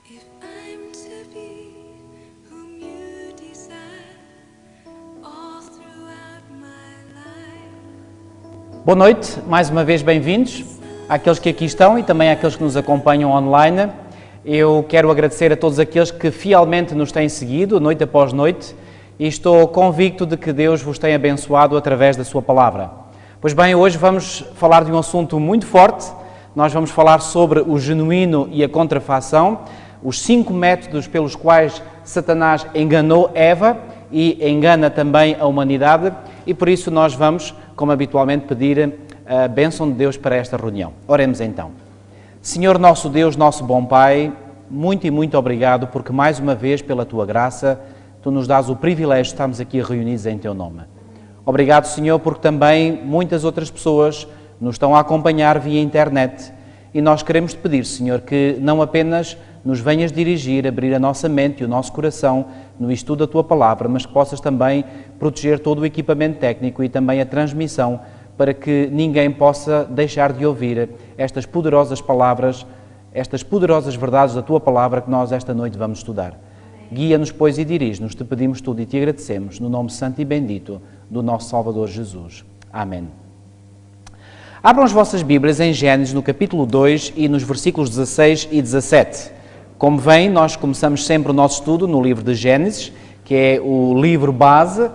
If I'm to be whom you desire all throughout my life. Boa noite, mais uma vez bem-vindos àqueles que aqui estão e também àqueles que nos acompanham online. Eu quero agradecer a todos aqueles que fielmente nos têm seguido, noite após noite, e estou convicto de que Deus vos tem abençoado através da sua palavra. Pois bem, hoje vamos falar de um assunto muito forte. Nós vamos falar sobre o genuíno e a contrafação, os 5 métodos pelos quais Satanás enganou Eva e engana também a humanidade, e por isso nós vamos, como habitualmente, pedir a bênção de Deus para esta reunião. Oremos então. Senhor nosso Deus, nosso bom Pai, muito e muito obrigado porque mais uma vez, pela Tua graça, Tu nos dás o privilégio de estarmos aqui reunidos em Teu nome. Obrigado, Senhor, porque também muitas outras pessoas nos estão a acompanhar via internet e nós queremos Te pedir, Senhor, que não apenas nos venhas dirigir, abrir a nossa mente e o nosso coração no estudo da Tua Palavra, mas que possas também proteger todo o equipamento técnico e também a transmissão para que ninguém possa deixar de ouvir estas poderosas palavras, estas poderosas verdades da Tua Palavra que nós esta noite vamos estudar. Guia-nos, pois, e dirige-nos, Te pedimos tudo e Te agradecemos, no nome santo e bendito do nosso Salvador Jesus. Amém. Abram as vossas Bíblias em Gênesis, no capítulo 2 e nos versículos 16 e 17. Como veem, nós começamos sempre o nosso estudo no livro de Gênesis, que é o livro base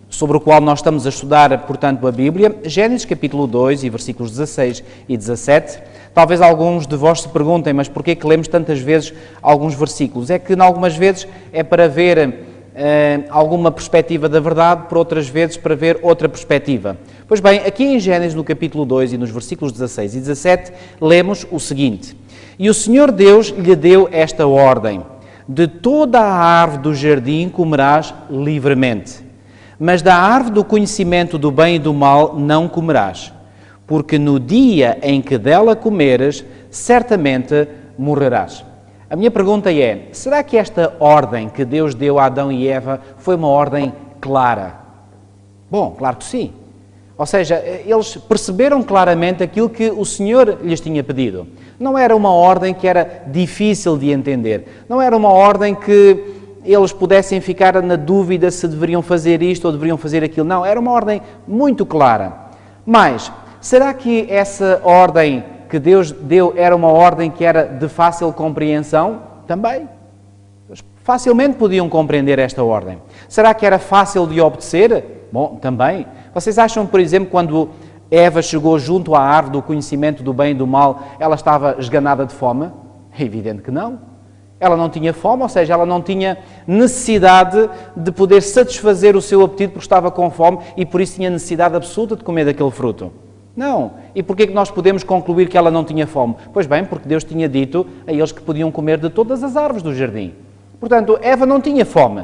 sobre o qual nós estamos a estudar, portanto, a Bíblia. Gênesis, capítulo 2 e versículos 16 e 17. Talvez alguns de vós se perguntem, mas porquê que lemos tantas vezes alguns versículos? É que, em algumas vezes, é para ver alguma perspectiva da verdade, por outras vezes para ver outra perspectiva. Pois bem, aqui em Gênesis, no capítulo 2 e nos versículos 16 e 17, lemos o seguinte: E o Senhor Deus lhe deu esta ordem: de toda a árvore do jardim comerás livremente, mas da árvore do conhecimento do bem e do mal não comerás, porque no dia em que dela comeres, certamente morrerás. A minha pergunta é, será que esta ordem que Deus deu a Adão e Eva foi uma ordem clara? Bom, claro que sim. Ou seja, eles perceberam claramente aquilo que o Senhor lhes tinha pedido. Não era uma ordem que era difícil de entender. Não era uma ordem que eles pudessem ficar na dúvida se deveriam fazer isto ou deveriam fazer aquilo. Não, era uma ordem muito clara. Mas, será que essa ordem que Deus deu era uma ordem que era de fácil compreensão? Também. Eles facilmente podiam compreender esta ordem. Será que era fácil de obedecer? Bom, também. Vocês acham, por exemplo, quando Eva chegou junto à árvore do conhecimento do bem e do mal, ela estava esganada de fome? É evidente que não. Ela não tinha fome, ou seja, ela não tinha necessidade de poder satisfazer o seu apetite porque estava com fome e por isso tinha necessidade absoluta de comer daquele fruto. Não. E porquê que nós podemos concluir que ela não tinha fome? Pois bem, porque Deus tinha dito a eles que podiam comer de todas as árvores do jardim. Portanto, Eva não tinha fome.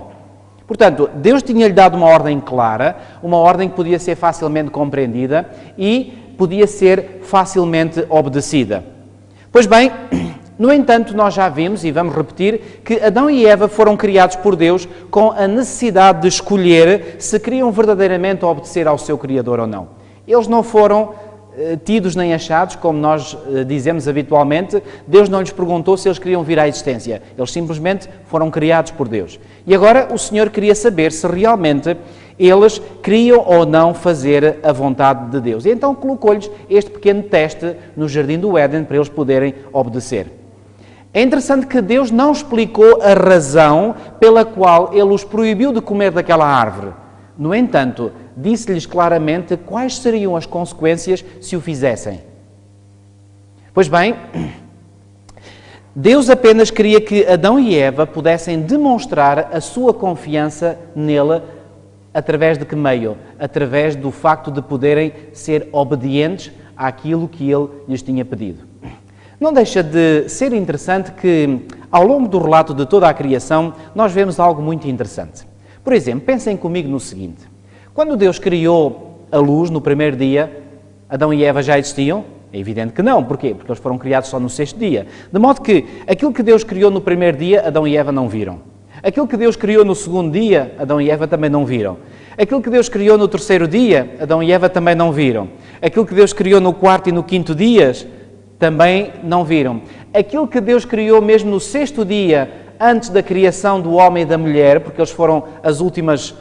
Portanto, Deus tinha-lhe dado uma ordem clara, uma ordem que podia ser facilmente compreendida e podia ser facilmente obedecida. Pois bem, no entanto, nós já vimos, e vamos repetir, que Adão e Eva foram criados por Deus com a necessidade de escolher se queriam verdadeiramente obedecer ao seu Criador ou não. Eles não foram tidos nem achados, como nós dizemos habitualmente. Deus não lhes perguntou se eles queriam vir à existência. Eles simplesmente foram criados por Deus. E agora o Senhor queria saber se realmente eles queriam ou não fazer a vontade de Deus. E então colocou-lhes este pequeno teste no Jardim do Éden para eles poderem obedecer. É interessante que Deus não explicou a razão pela qual Ele os proibiu de comer daquela árvore. No entanto, disse-lhes claramente quais seriam as consequências se o fizessem. Pois bem, Deus apenas queria que Adão e Eva pudessem demonstrar a sua confiança nele através de que meio? Através do facto de poderem ser obedientes àquilo que Ele lhes tinha pedido. Não deixa de ser interessante que, ao longo do relato de toda a criação, nós vemos algo muito interessante. Por exemplo, pensem comigo no seguinte: quando Deus criou a luz no primeiro dia, Adão e Eva já existiam? É evidente que não. Porquê? Porque eles foram criados só no 6º dia. De modo que aquilo que Deus criou no primeiro dia, Adão e Eva não viram. Aquilo que Deus criou no 2º dia, Adão e Eva também não viram. Aquilo que Deus criou no 3º dia, Adão e Eva também não viram. Aquilo que Deus criou no 4º e no 5º dias, também não viram. Aquilo que Deus criou mesmo no sexto dia, antes da criação do homem e da mulher, porque eles foram as últimas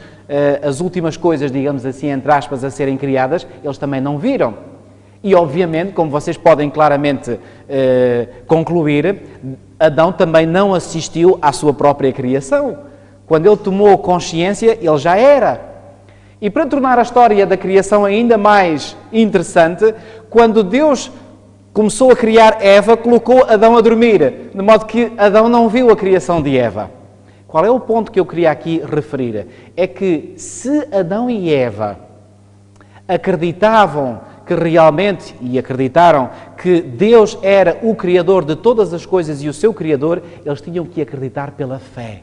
coisas, digamos assim, entre aspas, a serem criadas, eles também não viram. E, obviamente, como vocês podem claramente concluir, Adão também não assistiu à sua própria criação. Quando ele tomou consciência, ele já era. E para tornar a história da criação ainda mais interessante, quando Deus começou a criar Eva, colocou Adão a dormir, de modo que Adão não viu a criação de Eva. Qual é o ponto que eu queria aqui referir? É que se Adão e Eva acreditavam que realmente, e acreditaram, que Deus era o Criador de todas as coisas e o seu Criador, eles tinham que acreditar pela fé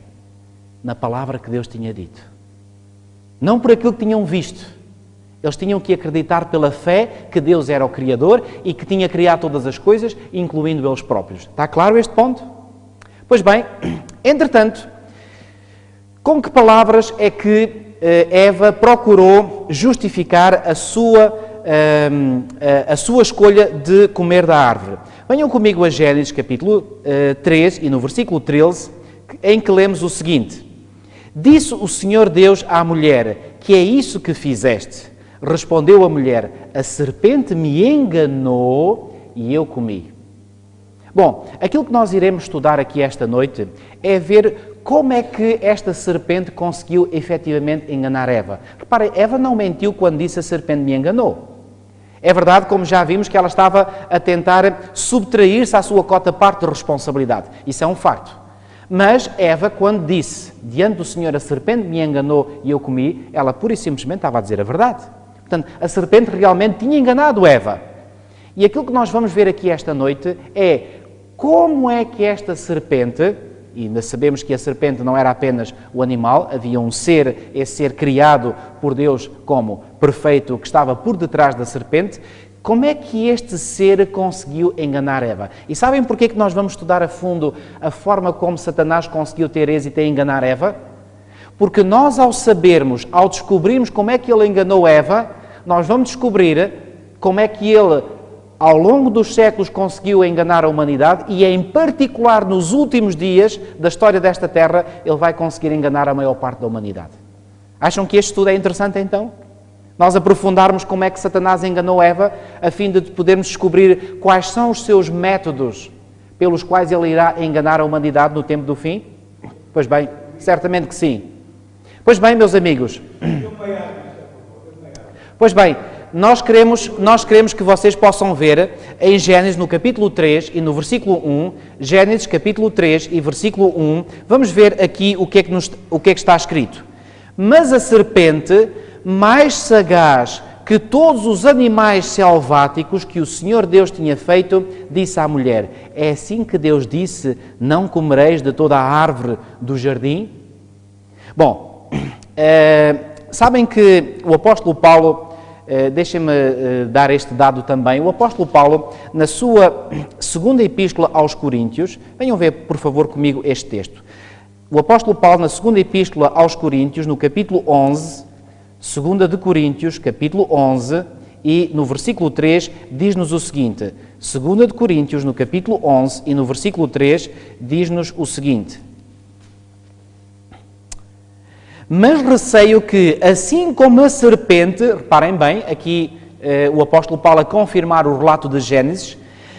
na palavra que Deus tinha dito. Não por aquilo que tinham visto. Eles tinham que acreditar pela fé que Deus era o Criador e que tinha criado todas as coisas, incluindo eles próprios. Está claro este ponto? Pois bem, entretanto, com que palavras é que Eva procurou justificar a sua escolha de comer da árvore? Venham comigo a Gênesis capítulo 3 e no versículo 13, em que lemos o seguinte: Disse o Senhor Deus à mulher: que é isso que fizeste? Respondeu a mulher: a serpente me enganou e eu comi. Bom, aquilo que nós iremos estudar aqui esta noite é ver como é que esta serpente conseguiu efetivamente enganar Eva. Reparem, Eva não mentiu quando disse a serpente me enganou. É verdade, como já vimos, que ela estava a tentar subtrair-se à sua cota-parte de responsabilidade. Isso é um facto. Mas Eva, quando disse diante do Senhor a serpente me enganou e eu comi, ela pura e simplesmente estava a dizer a verdade. Portanto, a serpente realmente tinha enganado Eva. E aquilo que nós vamos ver aqui esta noite é como é que esta serpente, e ainda sabemos que a serpente não era apenas o animal, havia um ser, esse ser criado por Deus como perfeito, que estava por detrás da serpente, como é que este ser conseguiu enganar Eva? E sabem porquê que nós vamos estudar a fundo a forma como Satanás conseguiu ter êxito em enganar Eva? Porque nós, ao sabermos, ao descobrirmos como é que ele enganou Eva, nós vamos descobrir como é que ele, ao longo dos séculos, conseguiu enganar a humanidade e, em particular, nos últimos dias da história desta Terra, ele vai conseguir enganar a maior parte da humanidade. Acham que este estudo é interessante, então? Nós aprofundarmos como é que Satanás enganou Eva, a fim de podermos descobrir quais são os seus métodos pelos quais ele irá enganar a humanidade no tempo do fim? Pois bem, certamente que sim. Pois bem, meus amigos. Pois bem, nós queremos que vocês possam ver em Gênesis, no capítulo 3 e no versículo 1, Gênesis, capítulo 3 e versículo 1, vamos ver aqui o que é que está escrito. Mas a serpente, mais sagaz que todos os animais selváticos que o Senhor Deus tinha feito, disse à mulher: é assim que Deus disse, não comereis de toda a árvore do jardim? Bom, sabem que o apóstolo Paulo, deixem-me dar este dado também, o apóstolo Paulo, na sua segunda epístola aos Coríntios, venham ver por favor comigo este texto. O apóstolo Paulo, na segunda epístola aos Coríntios, no capítulo 11, segunda de Coríntios, capítulo 11, e no versículo 3, diz-nos o seguinte. Segunda de Coríntios, no capítulo 11, e no versículo 3, diz-nos o seguinte. Mas receio que, assim como a serpente, reparem bem, aqui o apóstolo Paulo a confirmar o relato de Gênesis,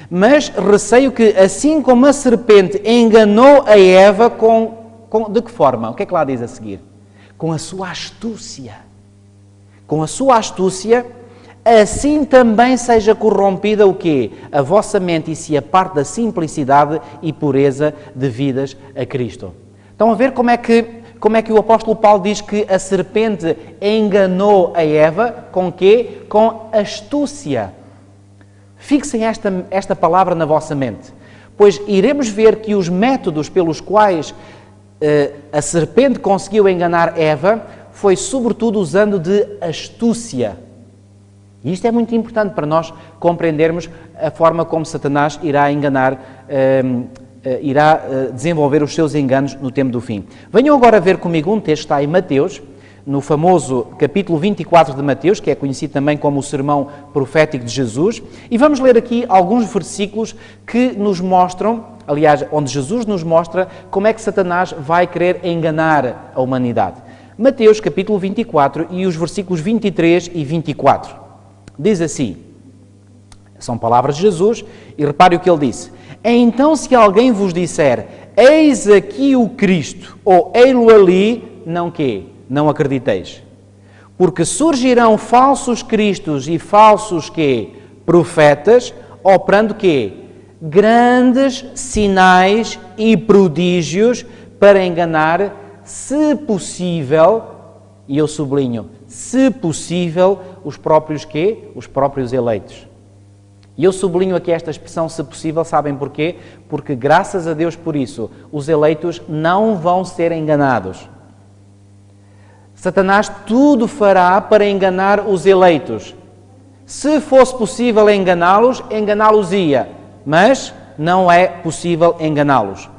mas receio que, assim como a serpente enganou a Eva de que forma? O que é que lá diz a seguir? Com a sua astúcia. Com a sua astúcia, assim também seja corrompida o quê? A vossa mente e se aparte da simplicidade e pureza devidas a Cristo. Estão a ver como é que o apóstolo Paulo diz que a serpente enganou a Eva? Com quê? Com astúcia. Fixem esta palavra na vossa mente, pois iremos ver que os métodos pelos quais a serpente conseguiu enganar Eva foi sobretudo usando de astúcia. E isto é muito importante para nós compreendermos a forma como Satanás irá enganar, irá desenvolver os seus enganos no tempo do fim. Venham agora ver comigo um texto que está em Mateus, no famoso capítulo 24 de Mateus, que é conhecido também como o sermão profético de Jesus, e vamos ler aqui alguns versículos que nos mostram, aliás, onde Jesus nos mostra como é que Satanás vai querer enganar a humanidade. Mateus capítulo 24 e os versículos 23 e 24. Diz assim, são palavras de Jesus, e repare o que ele disse. Então, se alguém vos disser, eis aqui o Cristo, ou ei-lo ali, não quê? Não acrediteis. Porque surgirão falsos cristos e falsos quê? Profetas, operando quê? Grandes sinais e prodígios para enganar, se possível, e eu sublinho, se possível, os próprios quê? Os próprios eleitos. E eu sublinho aqui esta expressão, se possível, sabem porquê? Porque, graças a Deus por isso, os eleitos não vão ser enganados. Satanás tudo fará para enganar os eleitos. Se fosse possível enganá-los, enganá-los-ia, mas não é possível enganá-los.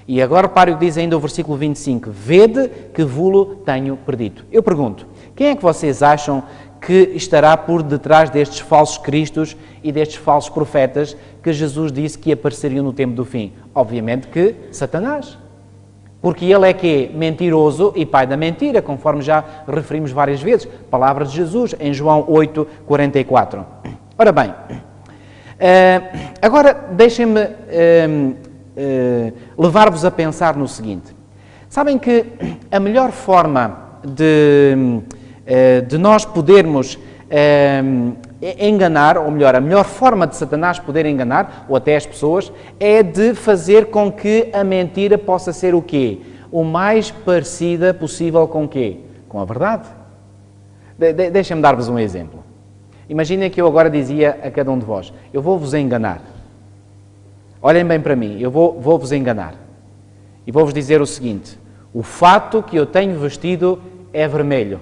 E agora repare o que diz ainda o versículo 25. Vede que vulo tenho perdido. Eu pergunto, quem é que vocês acham que estará por detrás destes falsos cristos e destes falsos profetas que Jesus disse que apareceriam no tempo do fim? Obviamente que Satanás. Porque ele é que é mentiroso e pai da mentira, conforme já referimos várias vezes. Palavras de Jesus em João 8, 44. Ora bem, agora deixem-me levar-vos a pensar no seguinte. Sabem que a melhor forma de nós podermos enganar, ou melhor, a melhor forma de Satanás poder enganar, ou até as pessoas, é de fazer com que a mentira possa ser o quê? O mais parecida possível com o quê? Com a verdade. Deixem-me dar-vos um exemplo. Imaginem que eu agora dizia a cada um de vós, eu vou-vos enganar. Olhem bem para mim, eu vou-vos enganar. E vou-vos dizer o seguinte, o fato que eu tenho vestido é vermelho.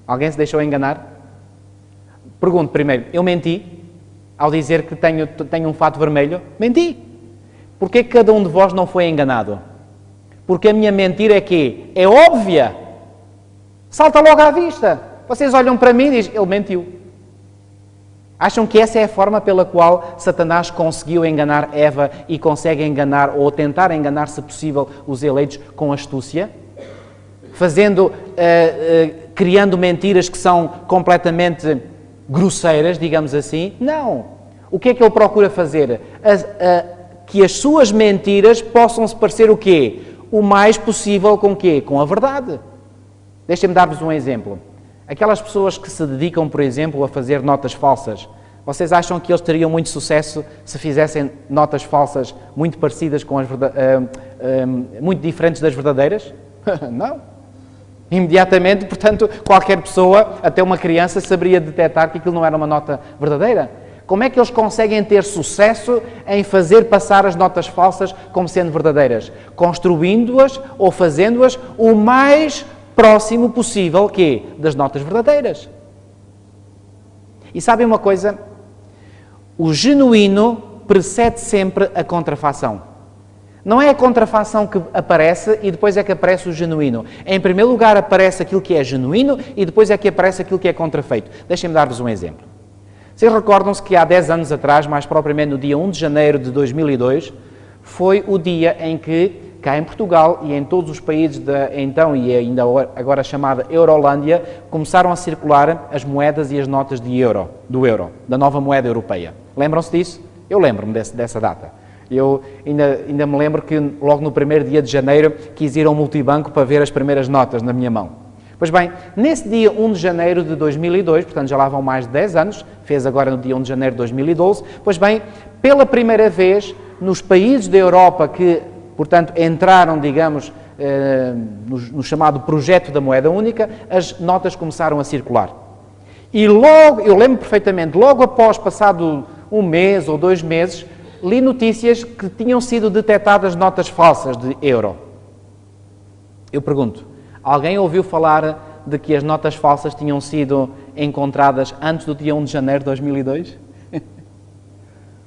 Alguém se deixou enganar? Pergunto primeiro, eu menti ao dizer que tenho um fato vermelho? Menti. Porquê que cada um de vós não foi enganado? Porque a minha mentira é quê? É óbvia. Salta logo à vista. Vocês olham para mim e dizem, ele mentiu. Acham que essa é a forma pela qual Satanás conseguiu enganar Eva e consegue enganar, ou tentar enganar, se possível, os eleitos com astúcia? Criando mentiras que são completamente grosseiras, digamos assim? Não. O que é que ele procura fazer? Que as suas mentiras possam se parecer o quê? O mais possível com o quê? Com a verdade. Deixem-me dar-vos um exemplo. Aquelas pessoas que se dedicam, por exemplo, a fazer notas falsas, vocês acham que eles teriam muito sucesso se fizessem notas falsas muito parecidas com muito diferentes das verdadeiras? Não. Imediatamente, portanto, qualquer pessoa, até uma criança, saberia detectar que aquilo não era uma nota verdadeira. Como é que eles conseguem ter sucesso em fazer passar as notas falsas como sendo verdadeiras? Construindo-as ou fazendo-as o mais próximo possível quê? Das notas verdadeiras. E sabem uma coisa? O genuíno precede sempre a contrafação. Não é a contrafação que aparece e depois é que aparece o genuíno. Em primeiro lugar aparece aquilo que é genuíno e depois é que aparece aquilo que é contrafeito. Deixem-me dar-vos um exemplo. Vocês recordam-se que há 10 anos atrás, mais propriamente no dia 1 de janeiro de 2002, foi o dia em que, cá em Portugal e em todos os países então e ainda agora chamada Eurolândia, começaram a circular as moedas e as notas do euro, da nova moeda europeia. Lembram-se disso? Eu lembro-me dessa data. Eu ainda me lembro que logo no primeiro dia de janeiro quis ir ao multibanco para ver as primeiras notas na minha mão. Pois bem, nesse dia 1 de janeiro de 2002, portanto já lá vão mais de 10 anos, fez agora no dia 1 de janeiro de 2012, pois bem, pela primeira vez nos países da Europa que, portanto, entraram, digamos, no chamado projeto da moeda única, as notas começaram a circular. E logo, eu lembro perfeitamente, logo após passado um mês ou 2 meses, li notícias que tinham sido detectadas notas falsas de euro. Eu pergunto, alguém ouviu falar de que as notas falsas tinham sido encontradas antes do dia 1 de janeiro de 2002?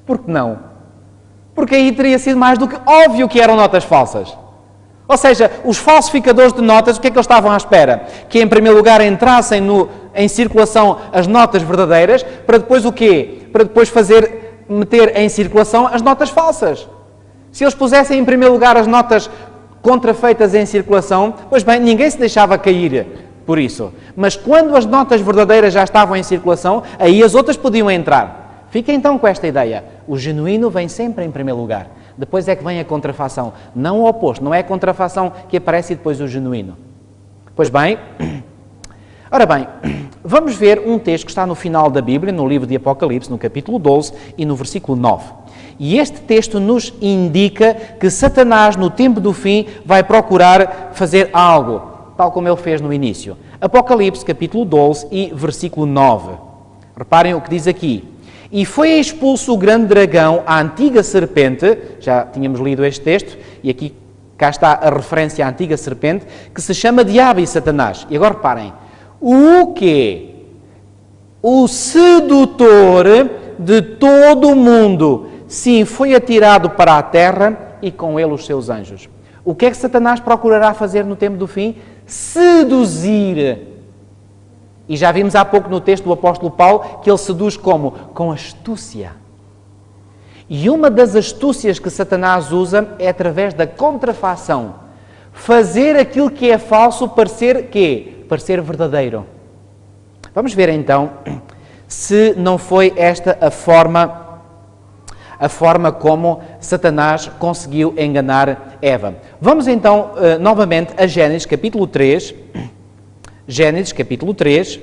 Por que não? Porque aí teria sido mais do que óbvio que eram notas falsas. Ou seja, os falsificadores de notas, o que é que eles estavam à espera? Que em primeiro lugar entrassem em circulação as notas verdadeiras, para depois o quê? Para depois meter em circulação as notas falsas. Se eles pusessem em primeiro lugar as notas contrafeitas em circulação, pois bem, ninguém se deixava cair por isso. Mas quando as notas verdadeiras já estavam em circulação, aí as outras podiam entrar. Fica então com esta ideia. O genuíno vem sempre em primeiro lugar. Depois é que vem a contrafação. Não o oposto. Não é a contrafação que aparece e depois o genuíno. Pois bem, ora bem, vamos ver um texto que está no final da Bíblia, no livro de Apocalipse, no capítulo 12 e no versículo 9. E este texto nos indica que Satanás, no tempo do fim, vai procurar fazer algo, tal como ele fez no início. Apocalipse, capítulo 12 e versículo 9. Reparem o que diz aqui. E foi expulso o grande dragão, a antiga serpente, já tínhamos lido este texto, e aqui cá está a referência à antiga serpente, que se chama Diabo e Satanás. E agora reparem, o quê? O sedutor de todo o mundo, sim, foi atirado para a terra e com ele os seus anjos. O que é que Satanás procurará fazer no tempo do fim? Seduzir. E já vimos há pouco no texto do apóstolo Paulo que ele seduz como? Com astúcia. E uma das astúcias que Satanás usa é através da contrafação. Fazer aquilo que é falso parecer quê? Parecer verdadeiro. Vamos ver então se não foi esta a forma como Satanás conseguiu enganar Eva. Vamos então novamente a Gênesis capítulo 3. Gênesis capítulo 3,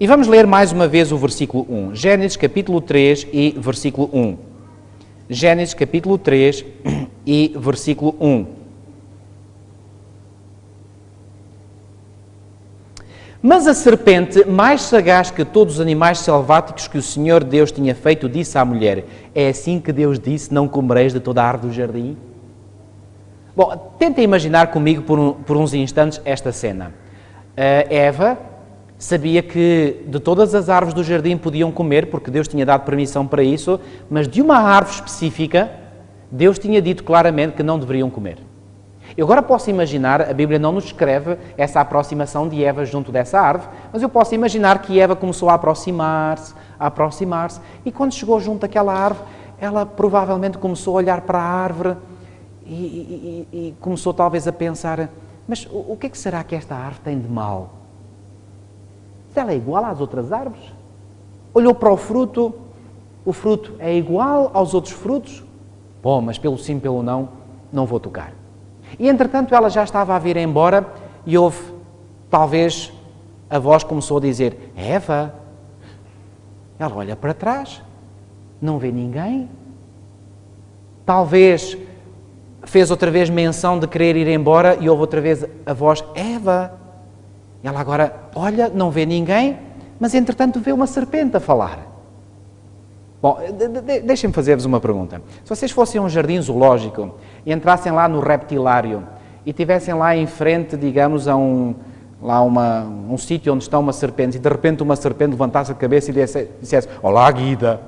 e vamos ler mais uma vez o versículo 1. Gênesis capítulo 3 e versículo 1. Gênesis capítulo 3 e versículo 1. Mas a serpente, mais sagaz que todos os animais selváticos que o Senhor Deus tinha feito, disse à mulher: é assim que Deus disse, não comereis de toda a árvore do jardim? Bom, tentem imaginar comigo por uns instantes esta cena. Eva sabia que de todas as árvores do jardim podiam comer, porque Deus tinha dado permissão para isso, mas de uma árvore específica, Deus tinha dito claramente que não deveriam comer. Eu agora posso imaginar, a Bíblia não nos descreve essa aproximação de Eva junto dessa árvore, mas eu posso imaginar que Eva começou a aproximar-se, e quando chegou junto daquela árvore, ela provavelmente começou a olhar para a árvore e começou talvez a pensar: mas o que é que será que esta árvore tem de mal? Se ela é igual às outras árvores? Olhou para o fruto é igual aos outros frutos? Bom, mas pelo sim, pelo não, não vou tocar. E entretanto ela já estava a vir embora e houve, talvez, a voz começou a dizer: Eva. Ela olha para trás, não vê ninguém. Talvez fez outra vez menção de querer ir embora e houve outra vez a voz: Eva. Ela agora olha, não vê ninguém, mas entretanto vê uma serpente a falar. Bom, deixem-me fazer-vos uma pergunta. Se vocês fossem a um jardim zoológico e entrassem lá no reptilário e tivessem lá em frente, digamos, a um sítio onde está uma serpente, e de repente uma serpente levantasse a cabeça e dissesse: Olá, Guida.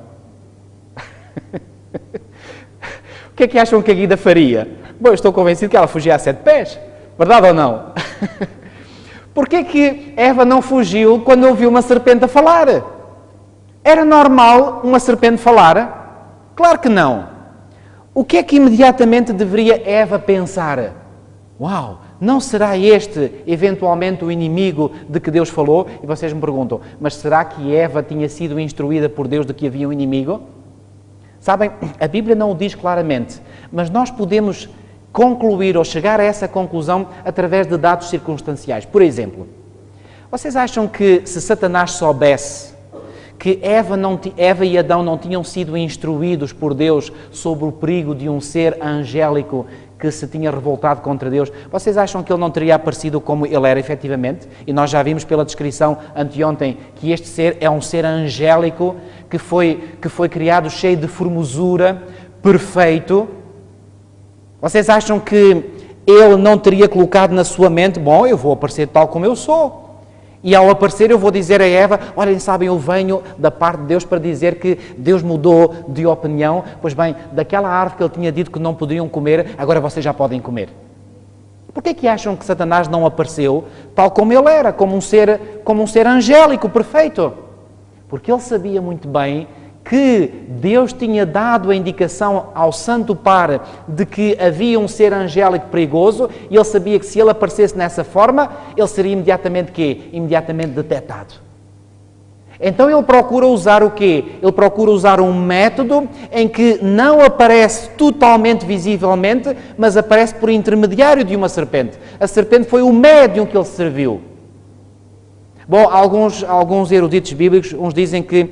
O que é que acham que a Guida faria? Bom, eu estou convencido que ela fugia a 7 pés. Verdade ou não? Porquê é que Eva não fugiu quando ouviu uma serpente a falar? Era normal uma serpente falar? Claro que não. O que é que imediatamente deveria Eva pensar? Uau, não será este eventualmente o inimigo de que Deus falou? E vocês me perguntam: mas será que Eva tinha sido instruída por Deus de que havia um inimigo? Sabem, a Bíblia não o diz claramente, mas nós podemos concluir ou chegar a essa conclusão através de dados circunstanciais. Por exemplo, vocês acham que se Satanás soubesse que Eva e Adão não tinham sido instruídos por Deus sobre o perigo de um ser angélico que se tinha revoltado contra Deus, vocês acham que ele não teria aparecido como ele era efetivamente? E nós já vimos pela descrição anteontem que este ser é um ser angélico que foi criado cheio de formosura, perfeito. Vocês acham que ele não teria colocado na sua mente: bom, eu vou aparecer tal como eu sou? E ao aparecer eu vou dizer a Eva: olhem, sabem, eu venho da parte de Deus para dizer que Deus mudou de opinião. Pois bem, daquela árvore que ele tinha dito que não poderiam comer, agora vocês já podem comer. Porquê que acham que Satanás não apareceu tal como ele era, como um ser angélico perfeito? Porque ele sabia muito bem que Deus tinha dado a indicação ao Santo Par de que havia um ser angélico perigoso, e ele sabia que se ele aparecesse nessa forma, ele seria imediatamente quê? Imediatamente detectado. Então ele procura usar o quê? Ele procura usar um método em que não aparece totalmente visivelmente, mas aparece por intermediário de uma serpente. A serpente foi o médium que ele serviu. Bom, alguns eruditos bíblicos, uns dizem que,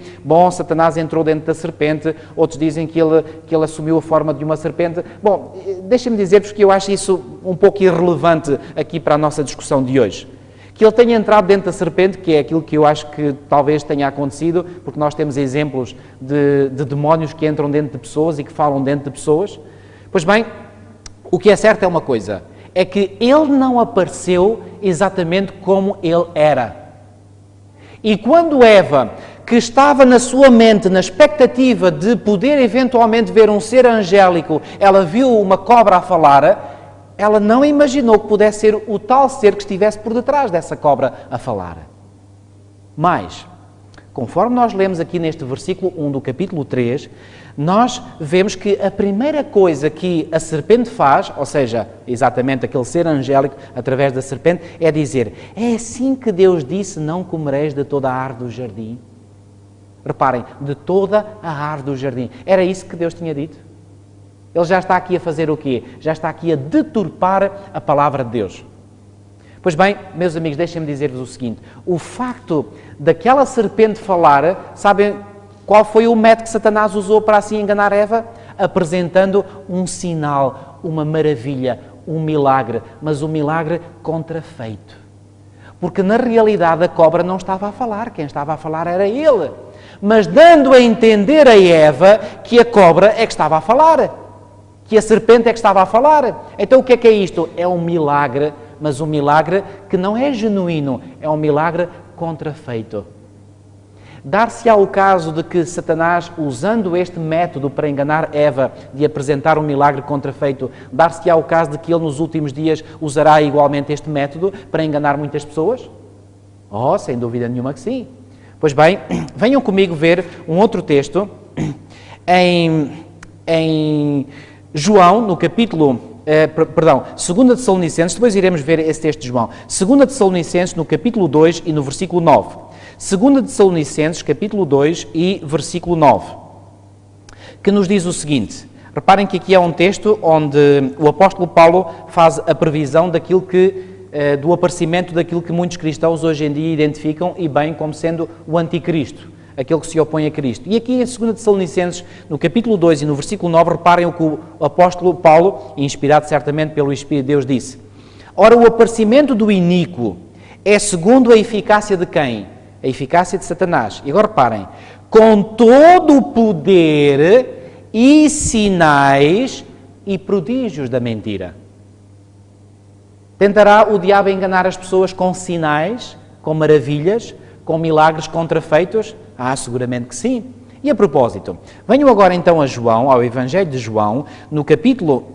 Satanás entrou dentro da serpente, outros dizem que ele assumiu a forma de uma serpente. Bom, deixem-me dizer-vos que eu acho isso um pouco irrelevante aqui para a nossa discussão de hoje. Que ele tenha entrado dentro da serpente, que é aquilo que eu acho que talvez tenha acontecido, porque nós temos exemplos de demónios que entram dentro de pessoas e que falam dentro de pessoas. Pois bem, o que é certo é uma coisa, é que ele não apareceu exatamente como ele era. E quando Eva, que estava na sua mente, na expectativa de poder eventualmente ver um ser angélico, ela viu uma cobra a falar, ela não imaginou que pudesse ser o tal ser que estivesse por detrás dessa cobra a falar. Mas, conforme nós lemos aqui neste versículo 1 do capítulo 3, nós vemos que a primeira coisa que a serpente faz, ou seja, exatamente aquele ser angélico através da serpente, é dizer: é assim que Deus disse, não comereis de toda a árvore do jardim. Reparem, de toda a árvore do jardim. Era isso que Deus tinha dito? Ele já está aqui a fazer o quê? Já está aqui a deturpar a palavra de Deus. Pois bem, meus amigos, deixem-me dizer-vos o seguinte: o facto daquela serpente falar, sabem qual foi o método que Satanás usou para assim enganar Eva? Apresentando um sinal, uma maravilha, um milagre, mas um milagre contrafeito. Porque na realidade a cobra não estava a falar, quem estava a falar era ele. Mas dando a entender a Eva que a cobra é que estava a falar. Que a serpente é que estava a falar. Então o que é isto? É um milagre, mas um milagre que não é genuíno, é um milagre contrafeito. Dar-se-á o caso de que Satanás, usando este método para enganar Eva, de apresentar um milagre contrafeito, dar-se-á o caso de que ele nos últimos dias usará igualmente este método para enganar muitas pessoas? Oh, sem dúvida nenhuma que sim. Pois bem, venham comigo ver um outro texto em João, no capítulo, 2 Tessalonicenses, depois iremos ver esse texto de João. 2 Tessalonicenses, no capítulo 2 e no versículo 9. 2 Tessalonicenses, capítulo 2 e versículo 9, que nos diz o seguinte. Reparem que aqui é um texto onde o apóstolo Paulo faz a previsão daquilo do aparecimento daquilo que muitos cristãos hoje em dia identificam, e bem, como sendo o anticristo, aquele que se opõe a Cristo. E aqui em 2 Tessalonicenses, no capítulo 2 e no versículo 9, reparem o que o apóstolo Paulo, inspirado certamente pelo Espírito de Deus, disse. Ora, o aparecimento do iníquo é segundo a eficácia de quem? A eficácia de Satanás. E agora reparem, com todo o poder e sinais e prodígios da mentira. Tentará o diabo enganar as pessoas com sinais, com maravilhas, com milagres contrafeitos? Seguramente que sim. E a propósito, venham agora então a João, ao Evangelho de João, no capítulo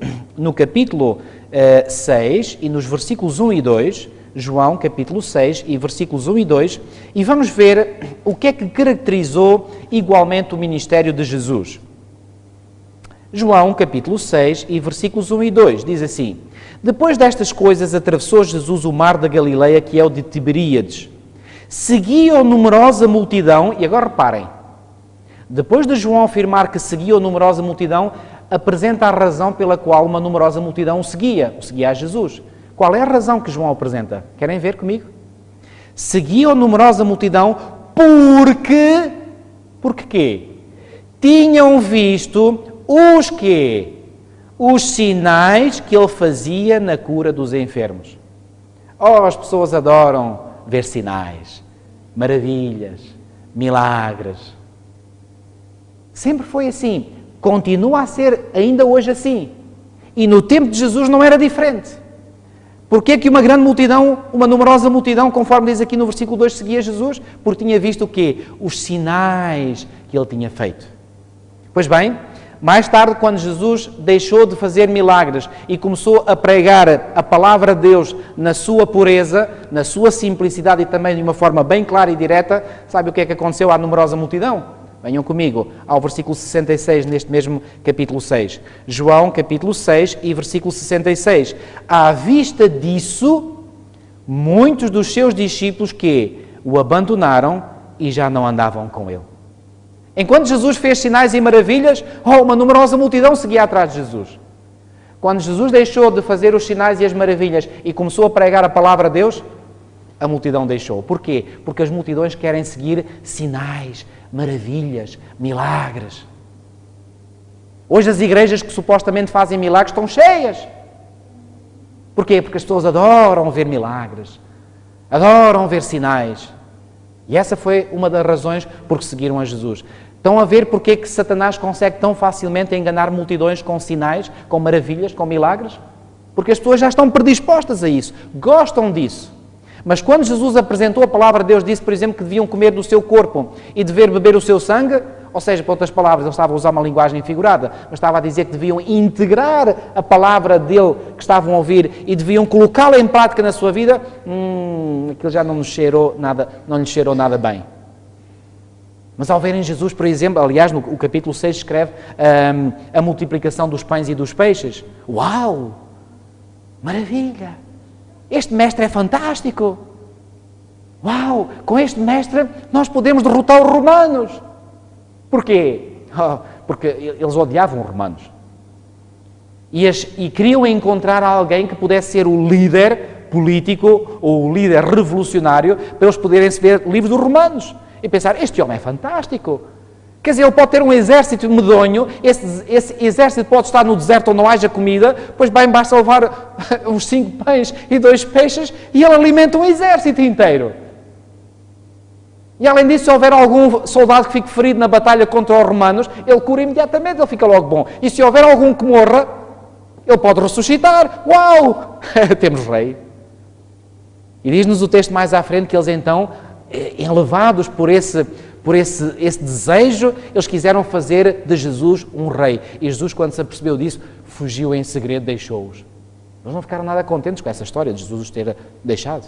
6 e nos versículos 1 e 2, João, capítulo 6 e versículos 1 e 2, e vamos ver o que é que caracterizou igualmente o ministério de Jesus. João, capítulo 6 e versículos 1 e 2, diz assim: Depois destas coisas atravessou Jesus o mar da Galileia, que é o de Tiberíades. Seguia-o numerosa multidão, e agora reparem, depois de João afirmar que seguia-o numerosa multidão, apresenta a razão pela qual uma numerosa multidão o seguia a Jesus. Qual é a razão que João apresenta? Querem ver comigo? Seguia-o numerosa multidão porque quê? Tinham visto os quê? Os sinais que ele fazia na cura dos enfermos. As pessoas adoram ver sinais, maravilhas, milagres. Sempre foi assim. Continua a ser ainda hoje assim. E no tempo de Jesus não era diferente. Porquê que uma grande multidão, uma numerosa multidão, conforme diz aqui no versículo 2, seguia Jesus? Porque tinha visto o quê? Os sinais que ele tinha feito. Pois bem, Mais tarde, quando Jesus deixou de fazer milagres e começou a pregar a palavra de Deus na sua pureza, na sua simplicidade e também de uma forma bem clara e direta, sabe o que é que aconteceu à numerosa multidão? Venham comigo ao versículo 66, neste mesmo capítulo 6. João, capítulo 6 e versículo 66. À vista disso, muitos dos seus discípulos que o abandonaram e já não andavam com ele. Enquanto Jesus fez sinais e maravilhas, uma numerosa multidão seguia atrás de Jesus. Quando Jesus deixou de fazer os sinais e as maravilhas e começou a pregar a palavra de Deus, a multidão deixou. Porquê? Porque as multidões querem seguir sinais, maravilhas, milagres. Hoje as igrejas que supostamente fazem milagres estão cheias. Porquê? Porque as pessoas adoram ver milagres, adoram ver sinais. E essa foi uma das razões por que seguiram a Jesus. Estão a ver porque é que Satanás consegue tão facilmente enganar multidões com sinais, com maravilhas, com milagres? Porque as pessoas já estão predispostas a isso, gostam disso. Mas quando Jesus apresentou a palavra de Deus, disse, por exemplo, que deviam comer do seu corpo e dever beber o seu sangue, ou seja, por outras palavras, ele estava a usar uma linguagem figurada, mas estava a dizer que deviam integrar a palavra dele que estavam a ouvir e deviam colocá-la em prática na sua vida, aquilo já não lhes cheirou nada bem. Mas ao verem Jesus, por exemplo, aliás, no capítulo 6 escreve a multiplicação dos pães e dos peixes. Uau! Maravilha! Este mestre é fantástico! Uau! Com este mestre nós podemos derrotar os romanos! Porquê? Porque eles odiavam os romanos. E queriam encontrar alguém que pudesse ser o líder político ou o líder revolucionário para eles poderem se ver livres dos romanos. E pensar, este homem é fantástico. Quer dizer, ele pode ter um exército medonho, esse exército pode estar no deserto onde não haja comida, depois bem basta levar uns 5 pães e 2 peixes e ele alimenta um exército inteiro. E além disso, se houver algum soldado que fique ferido na batalha contra os romanos, ele cura imediatamente, ele fica logo bom. E se houver algum que morra, ele pode ressuscitar. Uau! Temos rei. E diz-nos o texto mais à frente que eles então, elevados por esse desejo, eles quiseram fazer de Jesus um rei. E Jesus, quando se apercebeu disso, fugiu em segredo, deixou-os. Eles não ficaram nada contentes com essa história de Jesus os ter deixado.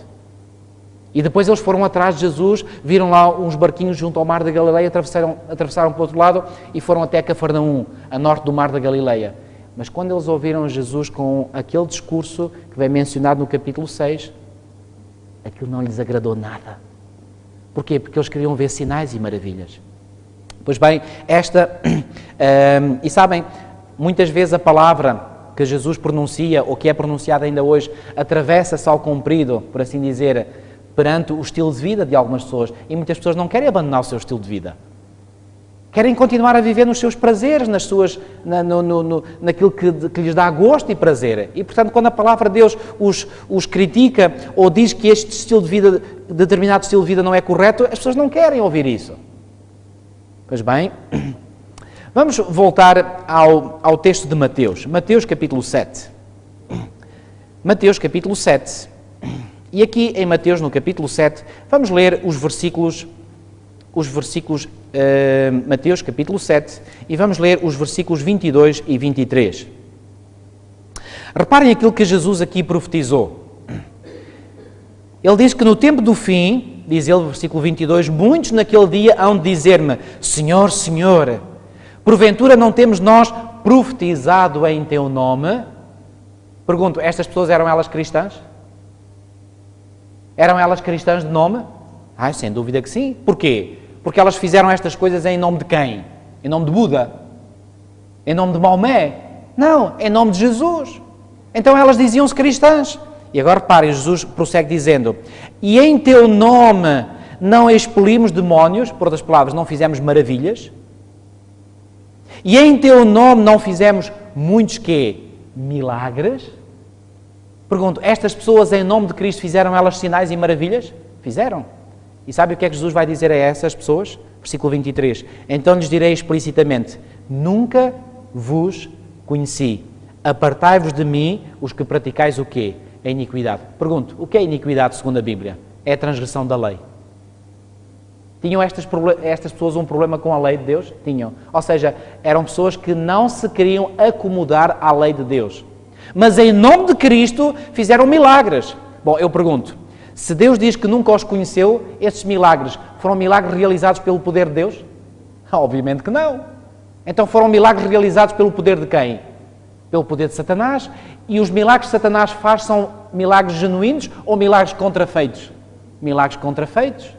E depois eles foram atrás de Jesus, viram lá uns barquinhos junto ao mar da Galileia, atravessaram para o outro lado e foram até Cafarnaum, a norte do mar da Galileia. Mas quando eles ouviram Jesus com aquele discurso que vem mencionado no capítulo 6, aquilo não lhes agradou nada. Porquê? Porque eles queriam ver sinais e maravilhas. Pois bem, e sabem, muitas vezes a palavra que Jesus pronuncia, ou que é pronunciada ainda hoje, atravessa-se ao comprido, por assim dizer, perante o estilo de vida de algumas pessoas. E muitas pessoas não querem abandonar o seu estilo de vida. Querem continuar a viver nos seus prazeres, naquilo que lhes dá gosto e prazer. E, portanto, quando a palavra de Deus os critica ou diz que este estilo de vida, determinado estilo de vida não é correto, as pessoas não querem ouvir isso. Pois bem, vamos voltar ao texto de Mateus. Mateus capítulo 7. Mateus capítulo 7. E aqui em Mateus, no capítulo 7, vamos ler os versículos Mateus capítulo 7, e vamos ler os versículos 22 e 23. Reparem aquilo que Jesus aqui profetizou. Ele diz que no tempo do fim, diz ele, versículo 22, muitos naquele dia hão de dizer-me, Senhor, Senhor, porventura não temos nós profetizado em teu nome? Pergunto, estas pessoas eram elas cristãs? Eram elas cristãs de nome? Sem dúvida que sim. Porquê? Porque elas fizeram estas coisas em nome de quem? Em nome de Buda? Em nome de Maomé? Não, em nome de Jesus. Então elas diziam-se cristãs. E agora reparem, Jesus prossegue dizendo, e em teu nome não expelimos demónios, por outras palavras, não fizemos maravilhas, e em teu nome não fizemos muitos quê? Milagres? Pergunto, estas pessoas em nome de Cristo fizeram elas sinais e maravilhas? Fizeram. E sabe o que é que Jesus vai dizer a essas pessoas? Versículo 23. Então lhes direi explicitamente, nunca vos conheci. Apartai-vos de mim, os que praticais o quê? A iniquidade. Pergunto, o que é iniquidade segundo a Bíblia? É a transgressão da lei. Tinham estas pessoas um problema com a lei de Deus? Tinham. Ou seja, eram pessoas que não se queriam acomodar à lei de Deus. Mas em nome de Cristo fizeram milagres. Bom, eu pergunto, se Deus diz que nunca os conheceu, esses milagres foram milagres realizados pelo poder de Deus? Obviamente que não. Então foram milagres realizados pelo poder de quem? Pelo poder de Satanás. E os milagres que Satanás faz são milagres genuínos ou milagres contrafeitos? Milagres contrafeitos.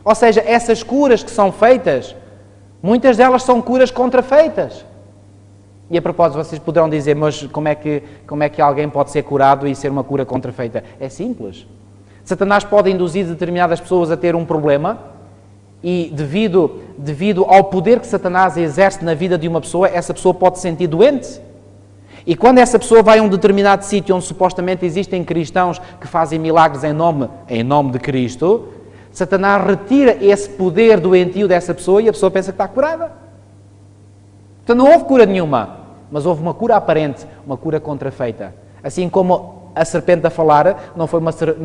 Ou seja, essas curas que são feitas, muitas delas são curas contrafeitas. E a propósito, vocês poderão dizer, mas como é que alguém pode ser curado e ser uma cura contrafeita? É simples. Satanás pode induzir determinadas pessoas a ter um problema e devido ao poder que Satanás exerce na vida de uma pessoa, essa pessoa pode se sentir doente. E quando essa pessoa vai a um determinado sítio onde supostamente existem cristãos que fazem milagres em nome de Cristo, Satanás retira esse poder doentio dessa pessoa e a pessoa pensa que está curada. Então não houve cura nenhuma, mas houve uma cura aparente, uma cura contrafeita. Assim como a serpente a falar não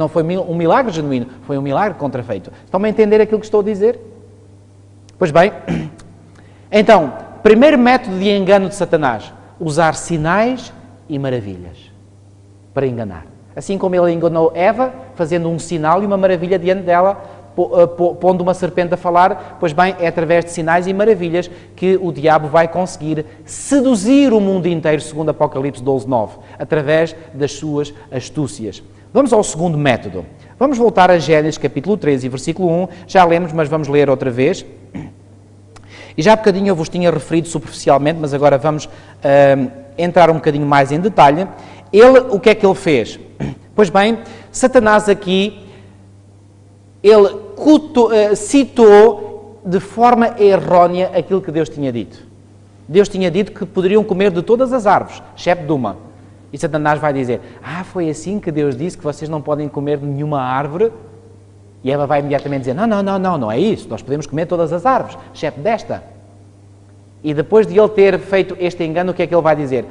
foi um milagre genuíno, foi um milagre contrafeito. Estão-me a entender aquilo que estou a dizer? Pois bem, então, primeiro método de engano de Satanás, usar sinais e maravilhas para enganar. Assim como ele enganou Eva, fazendo um sinal e uma maravilha diante dela, pondo uma serpente a falar, pois bem, é através de sinais e maravilhas que o diabo vai conseguir seduzir o mundo inteiro, segundo Apocalipse 12:9, através das suas astúcias. Vamos ao segundo método. Vamos voltar a Gênesis capítulo 13 e versículo 1, já lemos, mas vamos ler outra vez. E já há bocadinho eu vos tinha referido superficialmente, mas agora vamos entrar um bocadinho mais em detalhe. O que é que ele fez? Pois bem, Satanás aqui, ele citou de forma errónea aquilo que Deus tinha dito. Deus tinha dito que poderiam comer de todas as árvores, exceto de uma. E Satanás vai dizer, foi assim que Deus disse que vocês não podem comer de nenhuma árvore? E Eva vai imediatamente dizer, não é isso, nós podemos comer todas as árvores, exceto desta. E depois de ele ter feito este engano, o que é que ele vai dizer?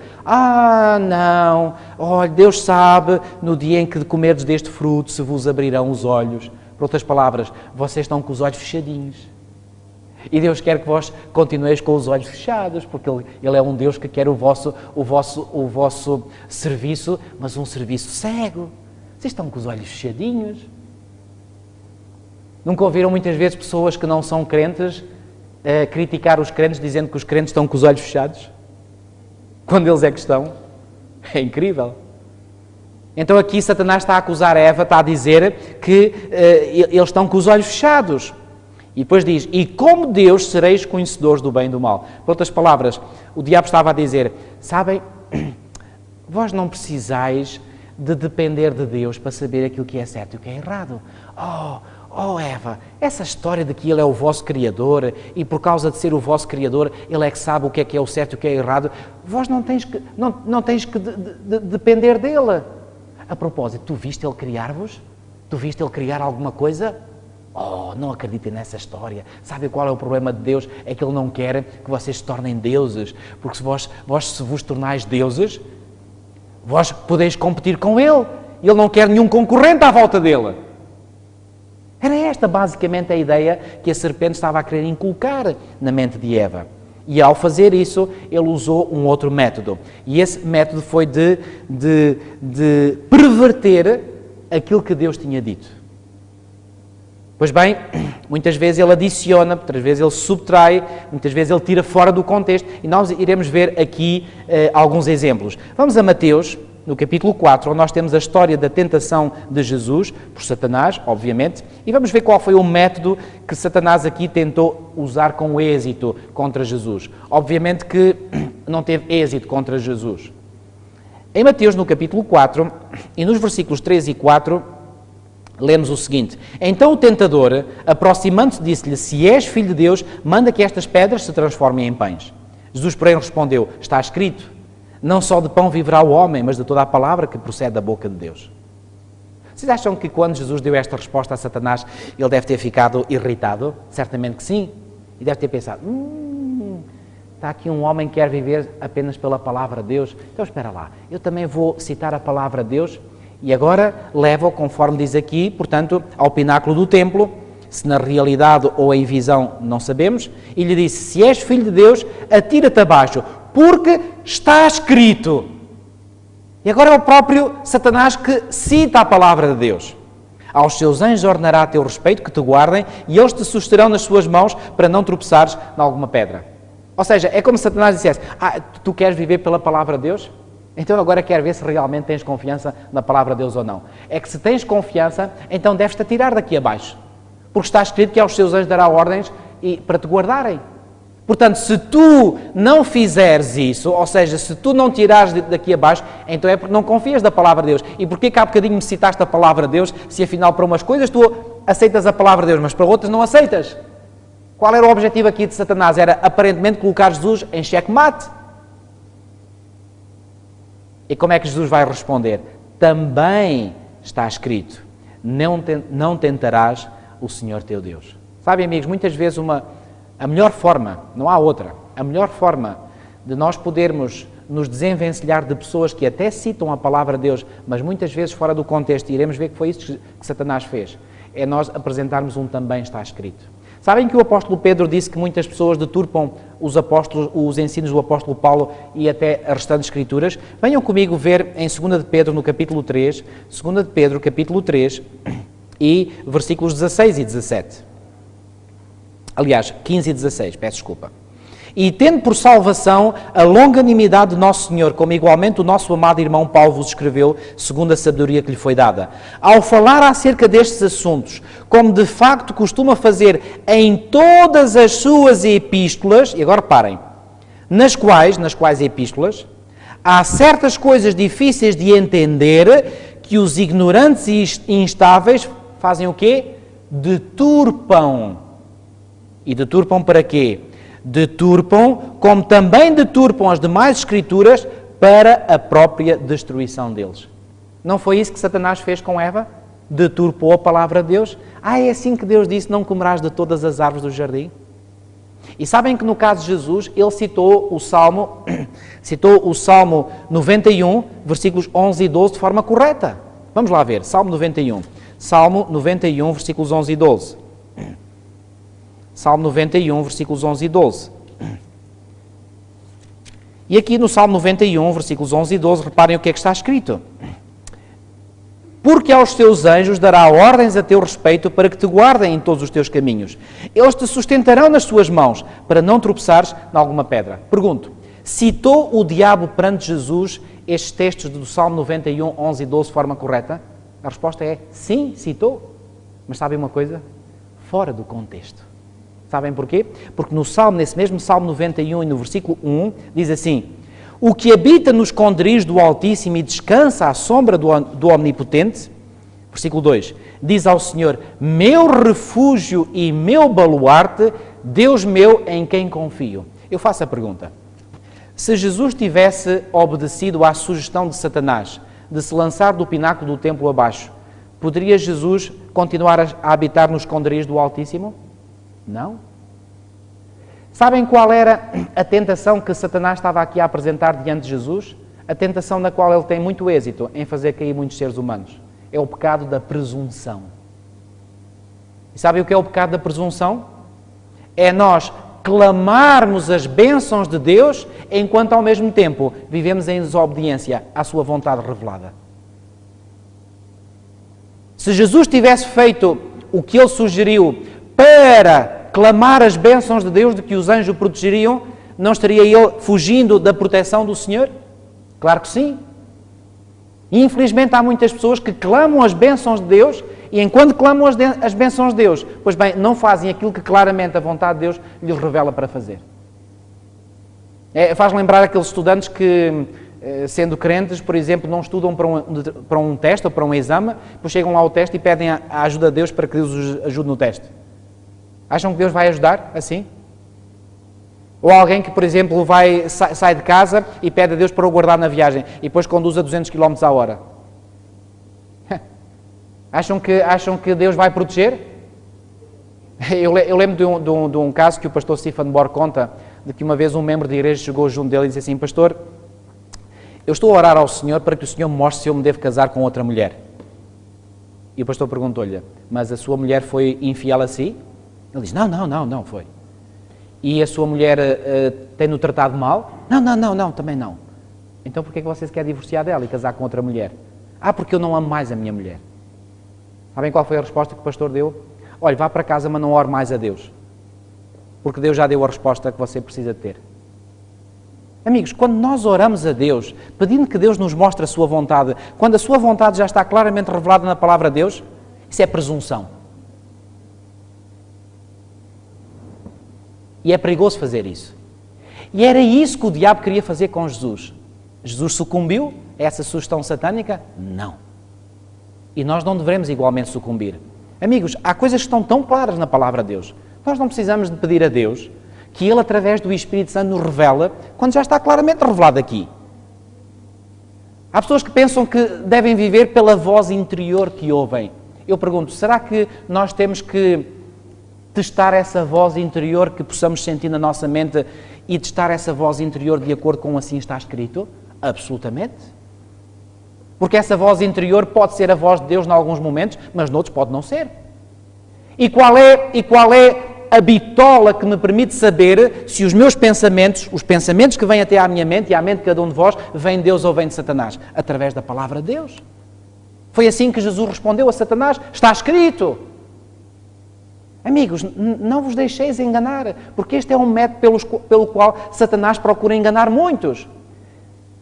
Não, olha, Deus sabe, no dia em que comerdes deste fruto, se vos abrirão os olhos. Por outras palavras, vocês estão com os olhos fechadinhos. E Deus quer que vós continueis com os olhos fechados, porque Ele é um Deus que quer o vosso serviço, mas um serviço cego. Vocês estão com os olhos fechadinhos. Nunca ouviram muitas vezes pessoas que não são crentes criticar os crentes dizendo que os crentes estão com os olhos fechados? Quando eles é que estão? É incrível. Então aqui Satanás está a acusar Eva, está a dizer que eles estão com os olhos fechados. E depois diz, e como Deus sereis conhecedores do bem e do mal. Por outras palavras, o diabo estava a dizer, sabem, vós não precisais de depender de Deus para saber aquilo que é certo e o que é errado. Oh Eva, essa história de que Ele é o vosso Criador e por causa de ser o vosso Criador, Ele é que sabe o que é o certo e o que é errado, vós não tens que depender dEle. A propósito, tu viste Ele criar-vos? Tu viste Ele criar alguma coisa? Não acreditem nessa história. Sabe qual é o problema de Deus? É que Ele não quer que vocês se tornem deuses, porque se vós se vos tornais deuses, vós podeis competir com Ele. Ele não quer nenhum concorrente à volta dele. Era esta basicamente a ideia que a serpente estava a querer inculcar na mente de Eva. E ao fazer isso, ele usou um outro método. E esse método foi de perverter aquilo que Deus tinha dito. Pois bem, muitas vezes ele adiciona, outras vezes ele subtrai, muitas vezes ele tira fora do contexto. E nós iremos ver aqui alguns exemplos. Vamos a Mateus, no capítulo 4, onde nós temos a história da tentação de Jesus, por Satanás, obviamente, e vamos ver qual foi o método que Satanás aqui tentou usar com êxito contra Jesus. Obviamente que não teve êxito contra Jesus. Em Mateus, no capítulo 4, e nos versículos 3 e 4, lemos o seguinte: Então o tentador, aproximando-se, disse-lhe, se és filho de Deus, manda que estas pedras se transformem em pães. Jesus, porém, respondeu, está escrito, não só de pão viverá o homem, mas de toda a palavra que procede da boca de Deus. Vocês acham que quando Jesus deu esta resposta a Satanás, ele deve ter ficado irritado? Certamente que sim. E deve ter pensado, está aqui um homem que quer viver apenas pela palavra de Deus. Então espera lá, eu também vou citar a palavra de Deus. E agora leva-o, conforme diz aqui, portanto, ao pináculo do templo, se na realidade ou em visão não sabemos, e lhe disse, se és filho de Deus, atira-te abaixo, porque está escrito. E agora é o próprio Satanás que cita a palavra de Deus. Aos seus anjos ordenará a teu respeito, que te guardem, e eles te susterão nas suas mãos para não tropeçares em alguma pedra. Ou seja, é como se Satanás dissesse, tu queres viver pela palavra de Deus? Então agora quero ver se realmente tens confiança na palavra de Deus ou não. É que se tens confiança, então deves-te atirar daqui abaixo. Porque está escrito que aos seus anjos dará ordens para te guardarem. Portanto, se tu não fizeres isso, ou seja, se tu não tirares daqui abaixo, então é porque não confias da palavra de Deus. E porquê que há bocadinho me citaste a palavra de Deus, se afinal para umas coisas tu aceitas a palavra de Deus, mas para outras não aceitas? Qual era o objetivo aqui de Satanás? Era aparentemente colocar Jesus em xeque-mate. E como é que Jesus vai responder? Também está escrito, não tentarás o Senhor teu Deus. Sabem, amigos, muitas vezes a melhor forma, não há outra, a melhor forma de nós podermos nos desenvencilhar de pessoas que até citam a palavra de Deus, mas muitas vezes fora do contexto, e iremos ver que foi isso que Satanás fez, é nós apresentarmos também está escrito. Sabem que o apóstolo Pedro disse que muitas pessoas deturpam os ensinos do apóstolo Paulo e até as restantes escrituras? Venham comigo ver em 2 de Pedro, no capítulo 3, 2 de Pedro, capítulo 3, e versículos 16 e 17. Aliás, 15 e 16, peço desculpa. E tendo por salvação a longanimidade de Nosso Senhor, como igualmente o nosso amado irmão Paulo vos escreveu, segundo a sabedoria que lhe foi dada. Ao falar acerca destes assuntos, como de facto costuma fazer em todas as suas epístolas, e agora parem, nas quais epístolas, há certas coisas difíceis de entender que os ignorantes e instáveis fazem o quê? Deturpam. E deturpam para quê? Deturpam, como também deturpam as demais escrituras, para a própria destruição deles. Não foi isso que Satanás fez com Eva? Deturpou a palavra de Deus? É assim que Deus disse, não comerás de todas as árvores do jardim? E sabem que no caso de Jesus, ele citou o Salmo 91, versículos 11 e 12, de forma correta. Vamos lá ver, Salmo 91. Salmo 91, versículos 11 e 12. Salmo 91, versículos 11 e 12. E aqui no Salmo 91, versículos 11 e 12, reparem o que é que está escrito. Porque aos teus anjos dará ordens a teu respeito para que te guardem em todos os teus caminhos. Eles te sustentarão nas suas mãos, para não tropeçares em alguma pedra. Pergunto, citou o diabo perante Jesus estes textos do Salmo 91, 11 e 12 de forma correta? A resposta é sim, citou. Mas sabem uma coisa? Fora do contexto. Sabem porquê? Porque nesse mesmo Salmo 91 e no versículo 1, diz assim: o que habita nos esconderijos do Altíssimo e descansa à sombra do Omnipotente, versículo 2, diz ao Senhor, meu refúgio e meu baluarte, Deus meu em quem confio. Eu faço a pergunta, se Jesus tivesse obedecido à sugestão de Satanás de se lançar do pináculo do templo abaixo, poderia Jesus continuar a habitar nos esconderijos do Altíssimo? Não. Sabem qual era a tentação que Satanás estava aqui a apresentar diante de Jesus? A tentação na qual ele tem muito êxito em fazer cair muitos seres humanos. É o pecado da presunção. E sabem o que é o pecado da presunção? É nós clamarmos as bênçãos de Deus enquanto ao mesmo tempo vivemos em desobediência à sua vontade revelada. Se Jesus tivesse feito o que ele sugeriu para clamar as bênçãos de Deus, de que os anjos o protegeriam, não estaria ele fugindo da proteção do Senhor? Claro que sim. E infelizmente há muitas pessoas que clamam as bênçãos de Deus e enquanto clamam as bênçãos de Deus, pois bem, não fazem aquilo que claramente a vontade de Deus lhes revela para fazer. Faz lembrar aqueles estudantes que, sendo crentes, por exemplo, não estudam para um teste ou para um exame, depois chegam lá ao teste e pedem a ajuda de Deus para que Deus os ajude no teste. Acham que Deus vai ajudar assim? Ou alguém que, por exemplo, sai de casa e pede a Deus para o guardar na viagem e depois conduz a 200 km à hora. Acham que Deus vai proteger? Eu lembro de um caso que o pastor Stephen Borg conta, de que uma vez um membro de igreja chegou junto dele e disse assim, pastor, eu estou a orar ao Senhor para que o Senhor me mostre se eu me devo casar com outra mulher. E o pastor perguntou-lhe, mas a sua mulher foi infiel a si? Ele diz, não foi. E a sua mulher tem-no tratado mal? Não, também não. Então porquê é que você se quer divorciar dela e casar com outra mulher? Porque eu não amo mais a minha mulher. Sabem qual foi a resposta que o pastor deu? Olha, vá para casa, mas não ore mais a Deus. Porque Deus já deu a resposta que você precisa ter. Amigos, quando nós oramos a Deus, pedindo que Deus nos mostre a sua vontade, quando a sua vontade já está claramente revelada na palavra de Deus, isso é presunção. E é perigoso fazer isso. E era isso que o diabo queria fazer com Jesus. Jesus sucumbiu a essa sugestão satânica? Não. E nós não devemos igualmente sucumbir. Amigos, há coisas que estão tão claras na palavra de Deus. Nós não precisamos de pedir a Deus que Ele, através do Espírito Santo, nos revela, quando já está claramente revelado aqui. Há pessoas que pensam que devem viver pela voz interior que ouvem. Eu pergunto, será que nós temos que testar essa voz interior que possamos sentir na nossa mente e testar essa voz interior de acordo com assim está escrito? Absolutamente. Porque essa voz interior pode ser a voz de Deus em alguns momentos, mas noutros pode não ser. E qual é a bitola que me permite saber se os meus pensamentos, os pensamentos que vêm até à minha mente e à mente de cada um de vós, vêm de Deus ou vêm de Satanás? Através da palavra de Deus. Foi assim que Jesus respondeu a Satanás, está escrito. Amigos, não vos deixeis enganar, porque este é um método pelo qual Satanás procura enganar muitos,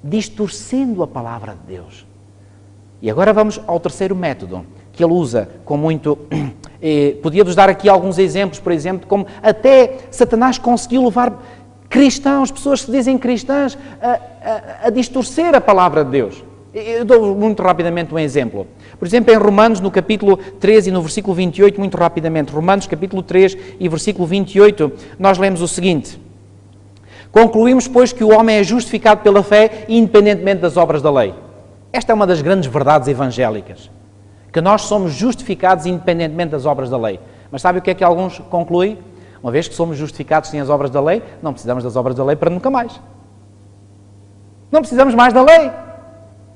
distorcendo a palavra de Deus. E agora vamos ao terceiro método, que ele usa com muito... Podia-vos dar aqui alguns exemplos, por exemplo, como até Satanás conseguiu levar cristãos, pessoas que se dizem cristãs, a distorcer a palavra de Deus. Eu dou muito rapidamente um exemplo. Por exemplo, em Romanos, no capítulo 13 e no versículo 28, muito rapidamente, Romanos capítulo 3 e versículo 28, nós lemos o seguinte: concluímos, pois, que o homem é justificado pela fé, independentemente das obras da lei. Esta é uma das grandes verdades evangélicas, que nós somos justificados independentemente das obras da lei. Mas sabe o que é que alguns concluem? Uma vez que somos justificados sem as obras da lei, não precisamos das obras da lei para nunca mais. Não precisamos mais da lei.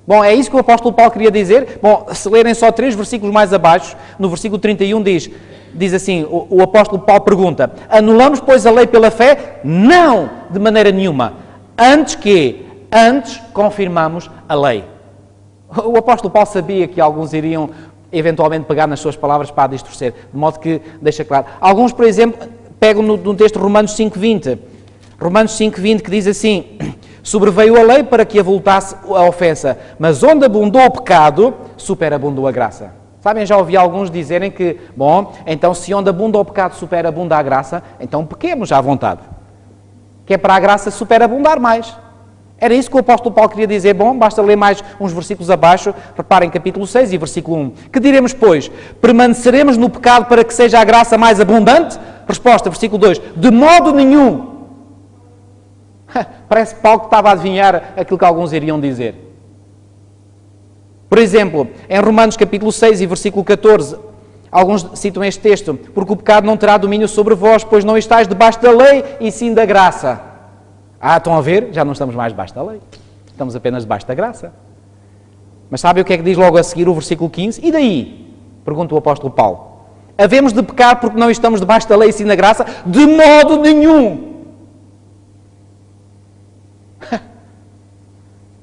Bom, é isso que o apóstolo Paulo queria dizer. Bom, se lerem só 3 versículos mais abaixo, no versículo 31 diz assim, o apóstolo Paulo pergunta, anulamos, pois, a lei pela fé? Não, de maneira nenhuma. Antes confirmamos a lei. O apóstolo Paulo sabia que alguns iriam eventualmente pegar nas suas palavras para a distorcer, de modo que deixa claro. Alguns, por exemplo, pegam no texto de Romanos 5:20. Romanos 5:20 que diz assim, sobreveio a lei para que avultasse a ofensa, mas onde abundou o pecado, superabundou a graça. Sabem, já ouvi alguns dizerem que, bom, então se onde abunda o pecado superabunda a graça, então pequemos à vontade. Que é para a graça superabundar mais. Era isso que o apóstolo Paulo queria dizer. Bom, basta ler mais uns versículos abaixo, reparem capítulo 6 e versículo 1. Que diremos, pois? Permaneceremos no pecado para que seja a graça mais abundante? Resposta, versículo 2. De modo nenhum. Parece Paulo que estava a adivinhar aquilo que alguns iriam dizer. Por exemplo, em Romanos capítulo 6 e versículo 14, alguns citam este texto, porque o pecado não terá domínio sobre vós, pois não estáis debaixo da lei e sim da graça. Estão a ver? Já não estamos mais debaixo da lei. Estamos apenas debaixo da graça. Mas sabe o que é que diz logo a seguir o versículo 15? E daí? Pergunta o apóstolo Paulo. Havemos de pecar porque não estamos debaixo da lei e sim da graça? De modo nenhum!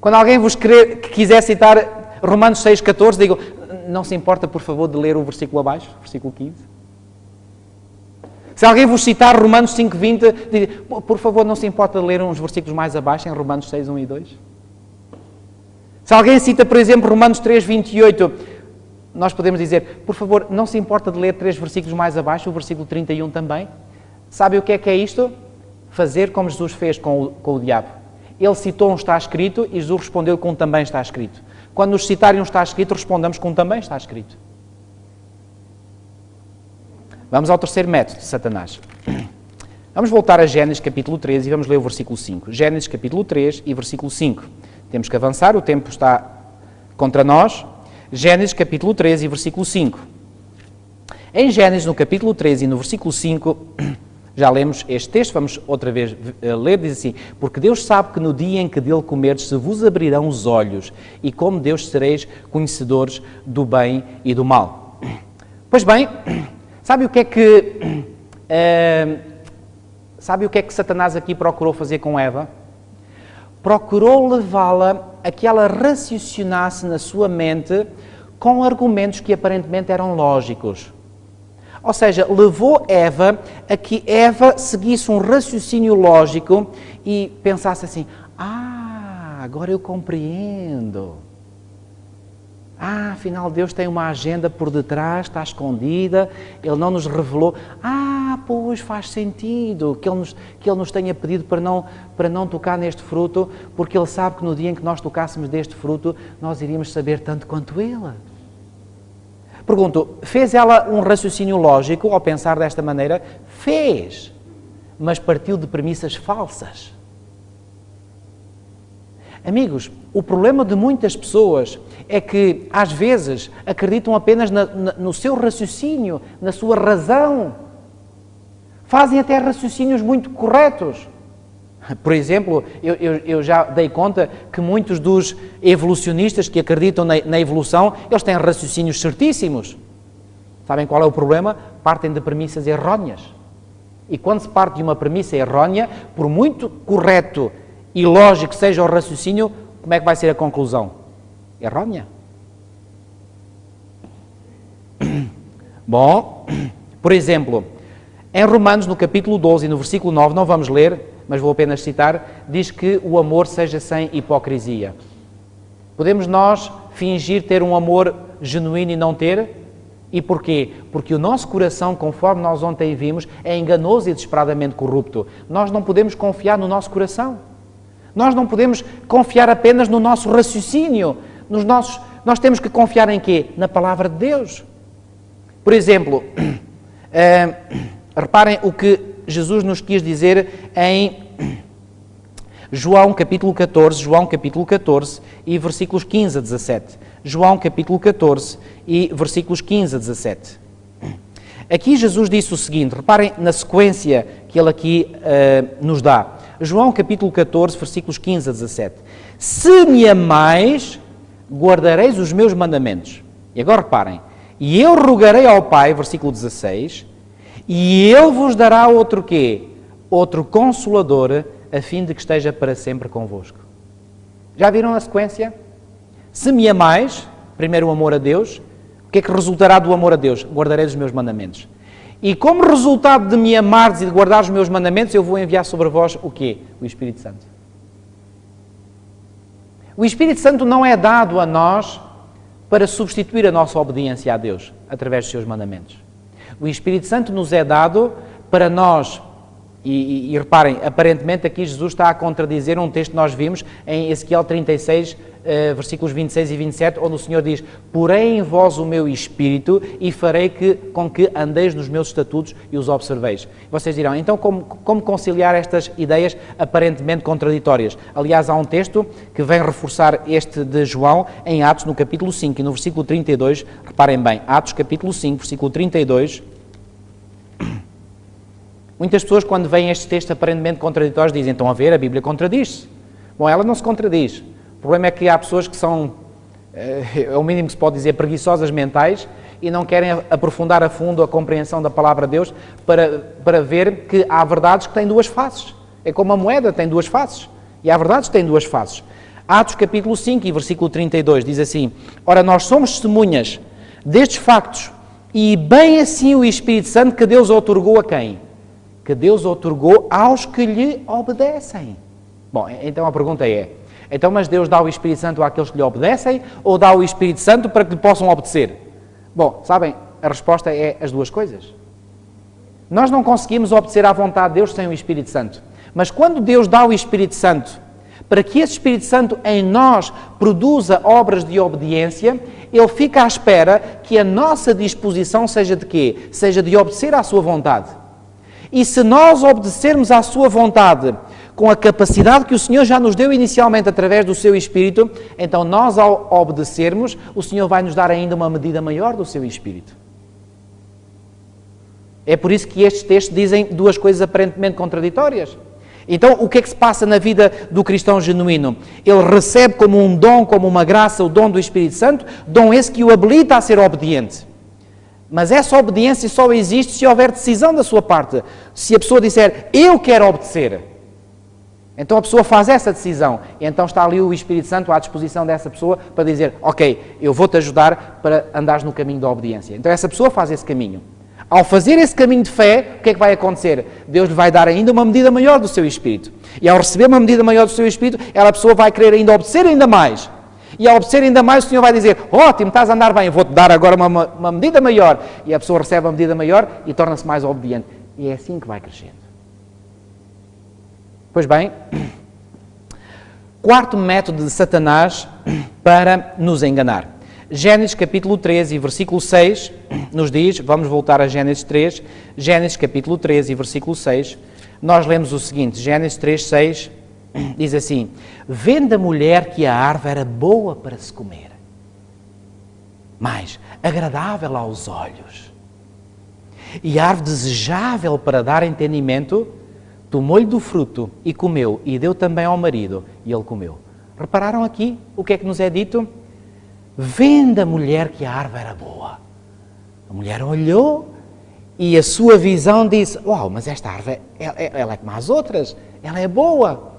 Quando alguém vos quiser citar Romanos 6,14, digo, não se importa, por favor, de ler o versículo abaixo, versículo 15? Se alguém vos citar Romanos 5,20, digo, por favor, não se importa de ler uns versículos mais abaixo, em Romanos 6, 1 e 2? Se alguém cita, por exemplo, Romanos 3,28, nós podemos dizer, por favor, não se importa de ler 3 versículos mais abaixo, o versículo 31 também? Sabe o que é isto? Fazer como Jesus fez com o diabo. Ele citou um está escrito e Jesus respondeu com um também está escrito. Quando nos citarem um está escrito, respondamos com um também está escrito. Vamos ao terceiro método de Satanás. Vamos voltar a Gênesis capítulo 3 e vamos ler o versículo 5. Gênesis capítulo 3 e versículo 5. Temos que avançar, o tempo está contra nós. Gênesis capítulo 3 e versículo 5. Em Gênesis, no capítulo 3 e no versículo 5... já lemos este texto, vamos outra vez ler, diz assim, porque Deus sabe que no dia em que dele comerdes se vos abrirão os olhos e como Deus sereis conhecedores do bem e do mal. Pois bem, sabe o que é que Satanás aqui procurou fazer com Eva? Procurou levá-la a que ela raciocinasse na sua mente com argumentos que aparentemente eram lógicos. Ou seja, levou Eva a que Eva seguisse um raciocínio lógico e pensasse assim, agora eu compreendo. Afinal Deus tem uma agenda por detrás, está escondida, Ele não nos revelou. Pois faz sentido que Ele nos tenha pedido para não tocar neste fruto, porque Ele sabe que no dia em que nós tocássemos deste fruto, nós iríamos saber tanto quanto Ele. Pergunto, fez ela um raciocínio lógico ao pensar desta maneira? Fez, mas partiu de premissas falsas. Amigos, o problema de muitas pessoas é que, às vezes, acreditam apenas no seu raciocínio, na sua razão. Fazem até raciocínios muito corretos. Por exemplo, eu já dei conta que muitos dos evolucionistas que acreditam na evolução, eles têm raciocínios certíssimos. Sabem qual é o problema? Partem de premissas erróneas. E quando se parte de uma premissa errónea, por muito correto e lógico que seja o raciocínio, como é que vai ser a conclusão? Errónea. Bom, por exemplo, em Romanos, no capítulo 12 e no versículo 9, não vamos ler, mas vou apenas citar, diz que o amor seja sem hipocrisia. Podemos nós fingir ter um amor genuíno e não ter? E porquê? Porque o nosso coração, conforme nós ontem vimos, é enganoso e desesperadamente corrupto. Nós não podemos confiar no nosso coração. Nós não podemos confiar apenas no nosso raciocínio. Nós temos que confiar em quê? Na palavra de Deus. Por exemplo, reparem o que Jesus nos quis dizer em João capítulo 14 e versículos 15 a 17. João capítulo 14 e versículos 15 a 17. Aqui Jesus disse o seguinte, reparem na sequência que ele aqui nos dá. João capítulo 14, versículos 15 a 17. Se me amais, guardareis os meus mandamentos. E agora reparem, e eu rogarei ao Pai, versículo 16, e Ele vos dará outro quê? Outro Consolador, a fim de que esteja para sempre convosco. Já viram a sequência? Se me amais, primeiro o amor a Deus, o que é que resultará do amor a Deus? Guardareis os meus mandamentos. E como resultado de me amares e de guardar os meus mandamentos, eu vou enviar sobre vós o quê? O Espírito Santo. O Espírito Santo não é dado a nós para substituir a nossa obediência a Deus, através dos seus mandamentos. O Espírito Santo nos é dado para nós, e reparem, aparentemente aqui Jesus está a contradizer um texto que nós vimos em Ezequiel 36, versículos 26 e 27, onde o Senhor diz, porém em vós o meu Espírito e farei com que andeis nos meus estatutos e os observeis. Vocês dirão, então como conciliar estas ideias aparentemente contraditórias? Aliás, há um texto que vem reforçar este de João em Atos, no capítulo 5 e no versículo 32, reparem bem, Atos capítulo 5, versículo 32, muitas pessoas, quando veem estes textos aparentemente contraditórios, dizem, então a ver, a Bíblia contradiz-se. Bom, ela não se contradiz. O problema é que há pessoas que são, é o mínimo que se pode dizer, preguiçosas mentais e não querem aprofundar a fundo a compreensão da palavra de Deus para ver que há verdades que têm duas faces. É como a moeda tem duas faces. E há verdades que têm duas faces. Atos capítulo 5 e versículo 32 diz assim, ora, nós somos testemunhas destes factos e bem assim o Espírito Santo que Deus outorgou a quem? Que Deus outorgou aos que lhe obedecem. Bom, então a pergunta é, então mas Deus dá o Espírito Santo àqueles que lhe obedecem ou dá o Espírito Santo para que lhe possam obedecer? Bom, sabem, a resposta é as duas coisas. Nós não conseguimos obedecer à vontade de Deus sem o Espírito Santo. Mas quando Deus dá o Espírito Santo, para que esse Espírito Santo em nós produza obras de obediência, Ele fica à espera que a nossa disposição seja de quê? Seja de obedecer à sua vontade. E se nós obedecermos à sua vontade com a capacidade que o Senhor já nos deu inicialmente através do seu Espírito, então nós ao obedecermos, o Senhor vai nos dar ainda uma medida maior do seu Espírito. É por isso que estes textos dizem duas coisas aparentemente contraditórias. Então, o que é que se passa na vida do cristão genuíno? Ele recebe como um dom, como uma graça, o dom do Espírito Santo, dom esse que o habilita a ser obediente. Mas essa obediência só existe se houver decisão da sua parte. Se a pessoa disser, eu quero obedecer, então a pessoa faz essa decisão. E então está ali o Espírito Santo à disposição dessa pessoa para dizer, ok, eu vou-te ajudar para andares no caminho da obediência. Então essa pessoa faz esse caminho. Ao fazer esse caminho de fé, o que é que vai acontecer? Deus lhe vai dar ainda uma medida maior do seu Espírito. E ao receber uma medida maior do seu Espírito, a pessoa vai querer ainda obedecer ainda mais. E ao obedecer ainda mais, o Senhor vai dizer, ótimo, estás a andar bem, eu vou-te dar agora uma medida maior. E a pessoa recebe uma medida maior e torna-se mais obediente. E é assim que vai crescendo. Pois bem, quarto método de Satanás para nos enganar. Gênesis capítulo 13 e versículo 6 nos diz, vamos voltar a Gênesis 3, Gênesis capítulo 13 e versículo 6, nós lemos o seguinte, Gênesis 3, 6, diz assim, vendo a mulher que a árvore era boa para se comer, mas agradável aos olhos, e árvore desejável para dar entendimento, tomou-lhe do fruto e comeu, e deu também ao marido, e ele comeu. Repararam aqui o que é que nos é dito? Vendo a mulher que a árvore era boa. A mulher olhou e a sua visão disse, uau, mas esta árvore, ela é como as outras, ela é boa.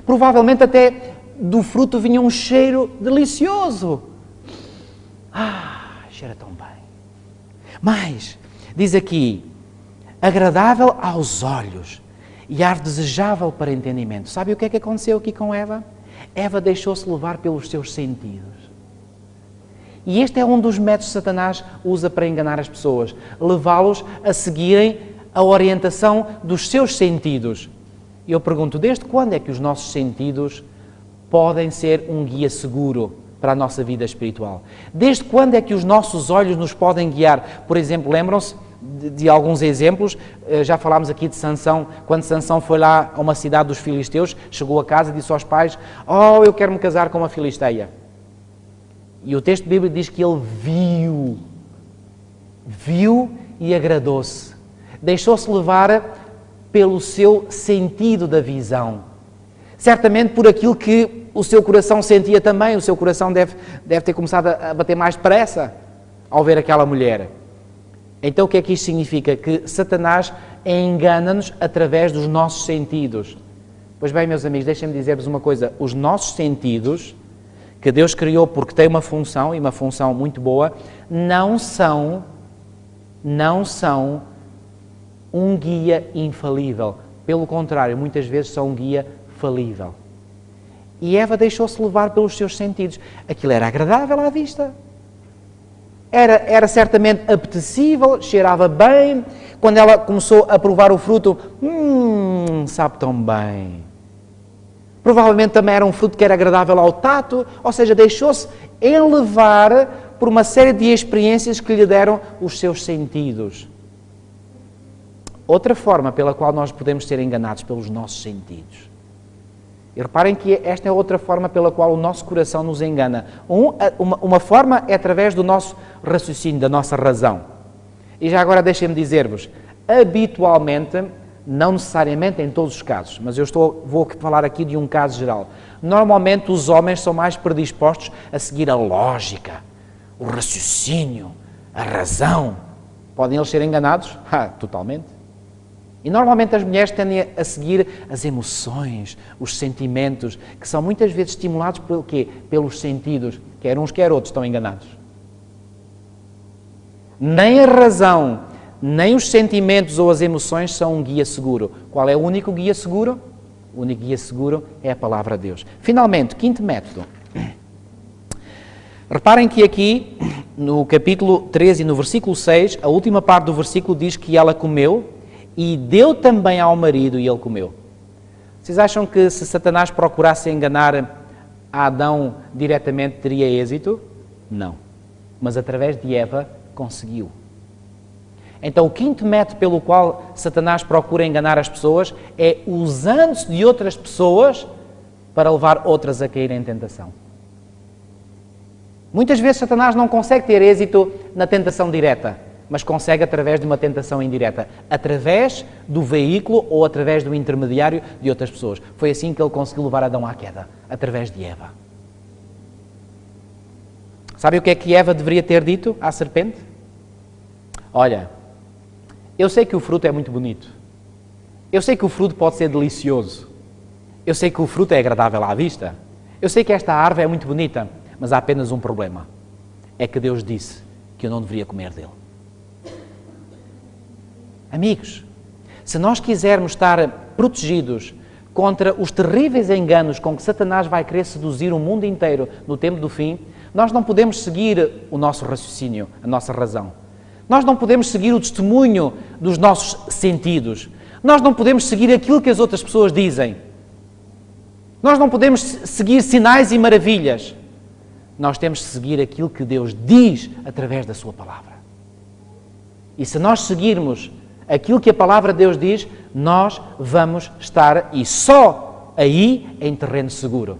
Provavelmente até do fruto vinha um cheiro delicioso. Cheira tão bem. Mas, diz aqui, agradável aos olhos e árvore desejável para entendimento. Sabe o que é que aconteceu aqui com Eva? Eva deixou-se levar pelos seus sentidos. E este é um dos métodos que Satanás usa para enganar as pessoas, levá-los a seguirem a orientação dos seus sentidos. E eu pergunto, desde quando é que os nossos sentidos podem ser um guia seguro para a nossa vida espiritual? Desde quando é que os nossos olhos nos podem guiar? Por exemplo, lembram-se de alguns exemplos, já falámos aqui de Sansão, quando Sansão foi lá a uma cidade dos filisteus, chegou a casa e disse aos pais, eu quero me casar com uma filisteia. E o texto bíblico diz que ele viu e agradou-se. Deixou-se levar pelo seu sentido da visão. Certamente por aquilo que o seu coração sentia também. O seu coração deve ter começado a bater mais depressa ao ver aquela mulher. Então o que é que isto significa? Que Satanás engana-nos através dos nossos sentidos. Pois bem, meus amigos, deixem-me dizer-vos uma coisa. Os nossos sentidos, que Deus criou porque tem uma função, e uma função muito boa, não são um guia infalível. Pelo contrário, muitas vezes são um guia falível. E Eva deixou-se levar pelos seus sentidos. Aquilo era agradável à vista. Era certamente apetecível, cheirava bem. Quando ela começou a provar o fruto, sabe tão bem. Provavelmente também era um fruto que era agradável ao tato, ou seja, deixou-se enlevar por uma série de experiências que lhe deram os seus sentidos. Outra forma pela qual nós podemos ser enganados pelos nossos sentidos. E reparem que esta é outra forma pela qual o nosso coração nos engana. Uma forma é através do nosso raciocínio, da nossa razão. E já agora deixem-me dizer-vos, habitualmente, não necessariamente em todos os casos, mas vou falar aqui de um caso geral. Normalmente os homens são mais predispostos a seguir a lógica, o raciocínio, a razão. Podem eles ser enganados? Totalmente. E normalmente as mulheres tendem a seguir as emoções, os sentimentos, que são muitas vezes estimulados pelo quê? Pelos sentidos. Quer uns, quer outros estão enganados. Nem a razão, nem os sentimentos ou as emoções são um guia seguro. Qual é o único guia seguro? O único guia seguro é a palavra de Deus. Finalmente, quinto método. Reparem que aqui, no capítulo 13 e no versículo 6, a última parte do versículo diz que ela comeu e deu também ao marido e ele comeu. Vocês acham que se Satanás procurasse enganar a Adão diretamente teria êxito? Não. Mas através de Eva conseguiu. Então o quinto método pelo qual Satanás procura enganar as pessoas é usando-se de outras pessoas para levar outras a cair em tentação. Muitas vezes Satanás não consegue ter êxito na tentação direta, mas consegue através de uma tentação indireta, através do veículo ou através do intermediário de outras pessoas. Foi assim que ele conseguiu levar Adão à queda, através de Eva. Sabe o que é que Eva deveria ter dito à serpente? Olha, eu sei que o fruto é muito bonito. Eu sei que o fruto pode ser delicioso. Eu sei que o fruto é agradável à vista. Eu sei que esta árvore é muito bonita, mas há apenas um problema. É que Deus disse que eu não deveria comer dele. Amigos, se nós quisermos estar protegidos contra os terríveis enganos com que Satanás vai querer seduzir o mundo inteiro no tempo do fim, nós não podemos seguir o nosso raciocínio, a nossa razão. Nós não podemos seguir o testemunho dos nossos sentidos. Nós não podemos seguir aquilo que as outras pessoas dizem. Nós não podemos seguir sinais e maravilhas. Nós temos de seguir aquilo que Deus diz através da sua palavra. E se nós seguirmos aquilo que a palavra de Deus diz, nós vamos estar, e só aí, em terreno seguro.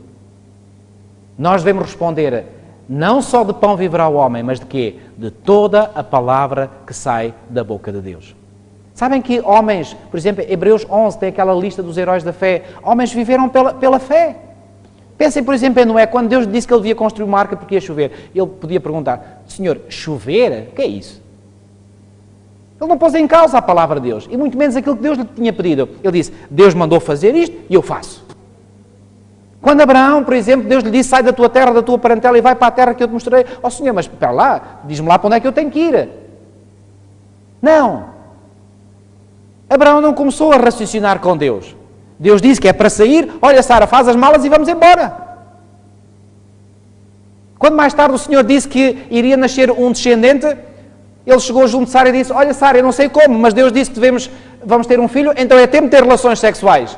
Nós devemos responder, não só de pão viverá o homem, mas de quê? De toda a palavra que sai da boca de Deus. Sabem que homens, por exemplo, Hebreus 11 tem aquela lista dos heróis da fé, homens viveram pela fé. Pensem, por exemplo, em Noé, quando Deus disse que ele devia construir uma arca porque ia chover, ele podia perguntar, Senhor, chover? O que é isso? Ele não pôs em causa a palavra de Deus, e muito menos aquilo que Deus lhe tinha pedido. Ele disse, Deus mandou fazer isto e eu faço. Quando Abraão, por exemplo, Deus lhe disse, sai da tua terra, da tua parentela e vai para a terra que eu te mostrei. Ó Senhor, mas espera lá, diz-me lá para onde é que eu tenho que ir. Não. Abraão não começou a raciocinar com Deus. Deus disse que é para sair, olha Sara, faz as malas e vamos embora. Quando mais tarde o Senhor disse que iria nascer um descendente, ele chegou junto de Sara e disse, olha Sara, eu não sei como, mas Deus disse que vamos ter um filho, então é tempo de ter relações sexuais.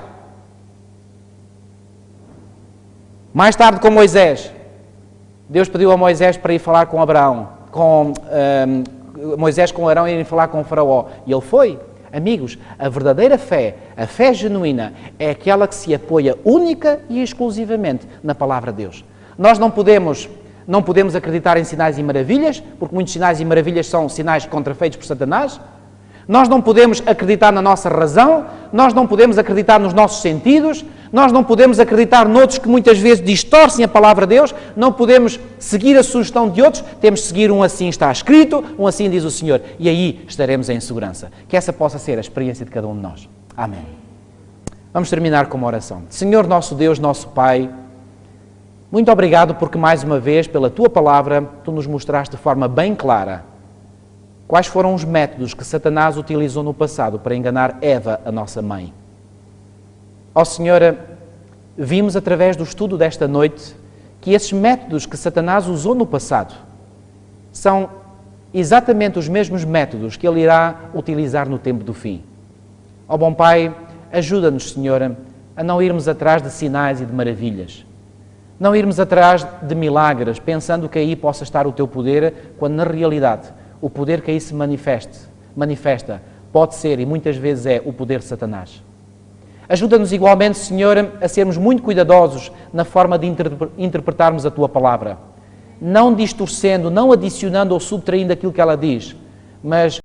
Mais tarde com Moisés, Deus pediu a Moisés para ir falar com Abraão, Moisés com Arão irem falar com o faraó, e ele foi. Amigos, a verdadeira fé, a fé genuína, é aquela que se apoia única e exclusivamente na palavra de Deus. Nós não podemos acreditar em sinais e maravilhas, porque muitos sinais e maravilhas são sinais contrafeitos por Satanás. Nós não podemos acreditar na nossa razão, nós não podemos acreditar nos nossos sentidos, nós não podemos acreditar noutros que muitas vezes distorcem a palavra de Deus, não podemos seguir a sugestão de outros, temos de seguir um assim está escrito, um assim diz o Senhor, e aí estaremos em segurança. Que essa possa ser a experiência de cada um de nós. Amém. Vamos terminar com uma oração. Senhor nosso Deus, nosso Pai, muito obrigado porque mais uma vez, pela Tua Palavra, Tu nos mostraste de forma bem clara quais foram os métodos que Satanás utilizou no passado para enganar Eva, a nossa mãe. Ó Senhor, vimos através do estudo desta noite que esses métodos que Satanás usou no passado são exatamente os mesmos métodos que ele irá utilizar no tempo do fim. Ó bom Pai, ajuda-nos, Senhor, a não irmos atrás de sinais e de maravilhas. Não irmos atrás de milagres, pensando que aí possa estar o Teu poder, quando na realidade o poder que aí se manifesta pode ser e muitas vezes é o poder de Satanás. Ajuda-nos igualmente, Senhor, a sermos muito cuidadosos na forma de interpretarmos a Tua Palavra, não distorcendo, não adicionando ou subtraindo aquilo que ela diz, mas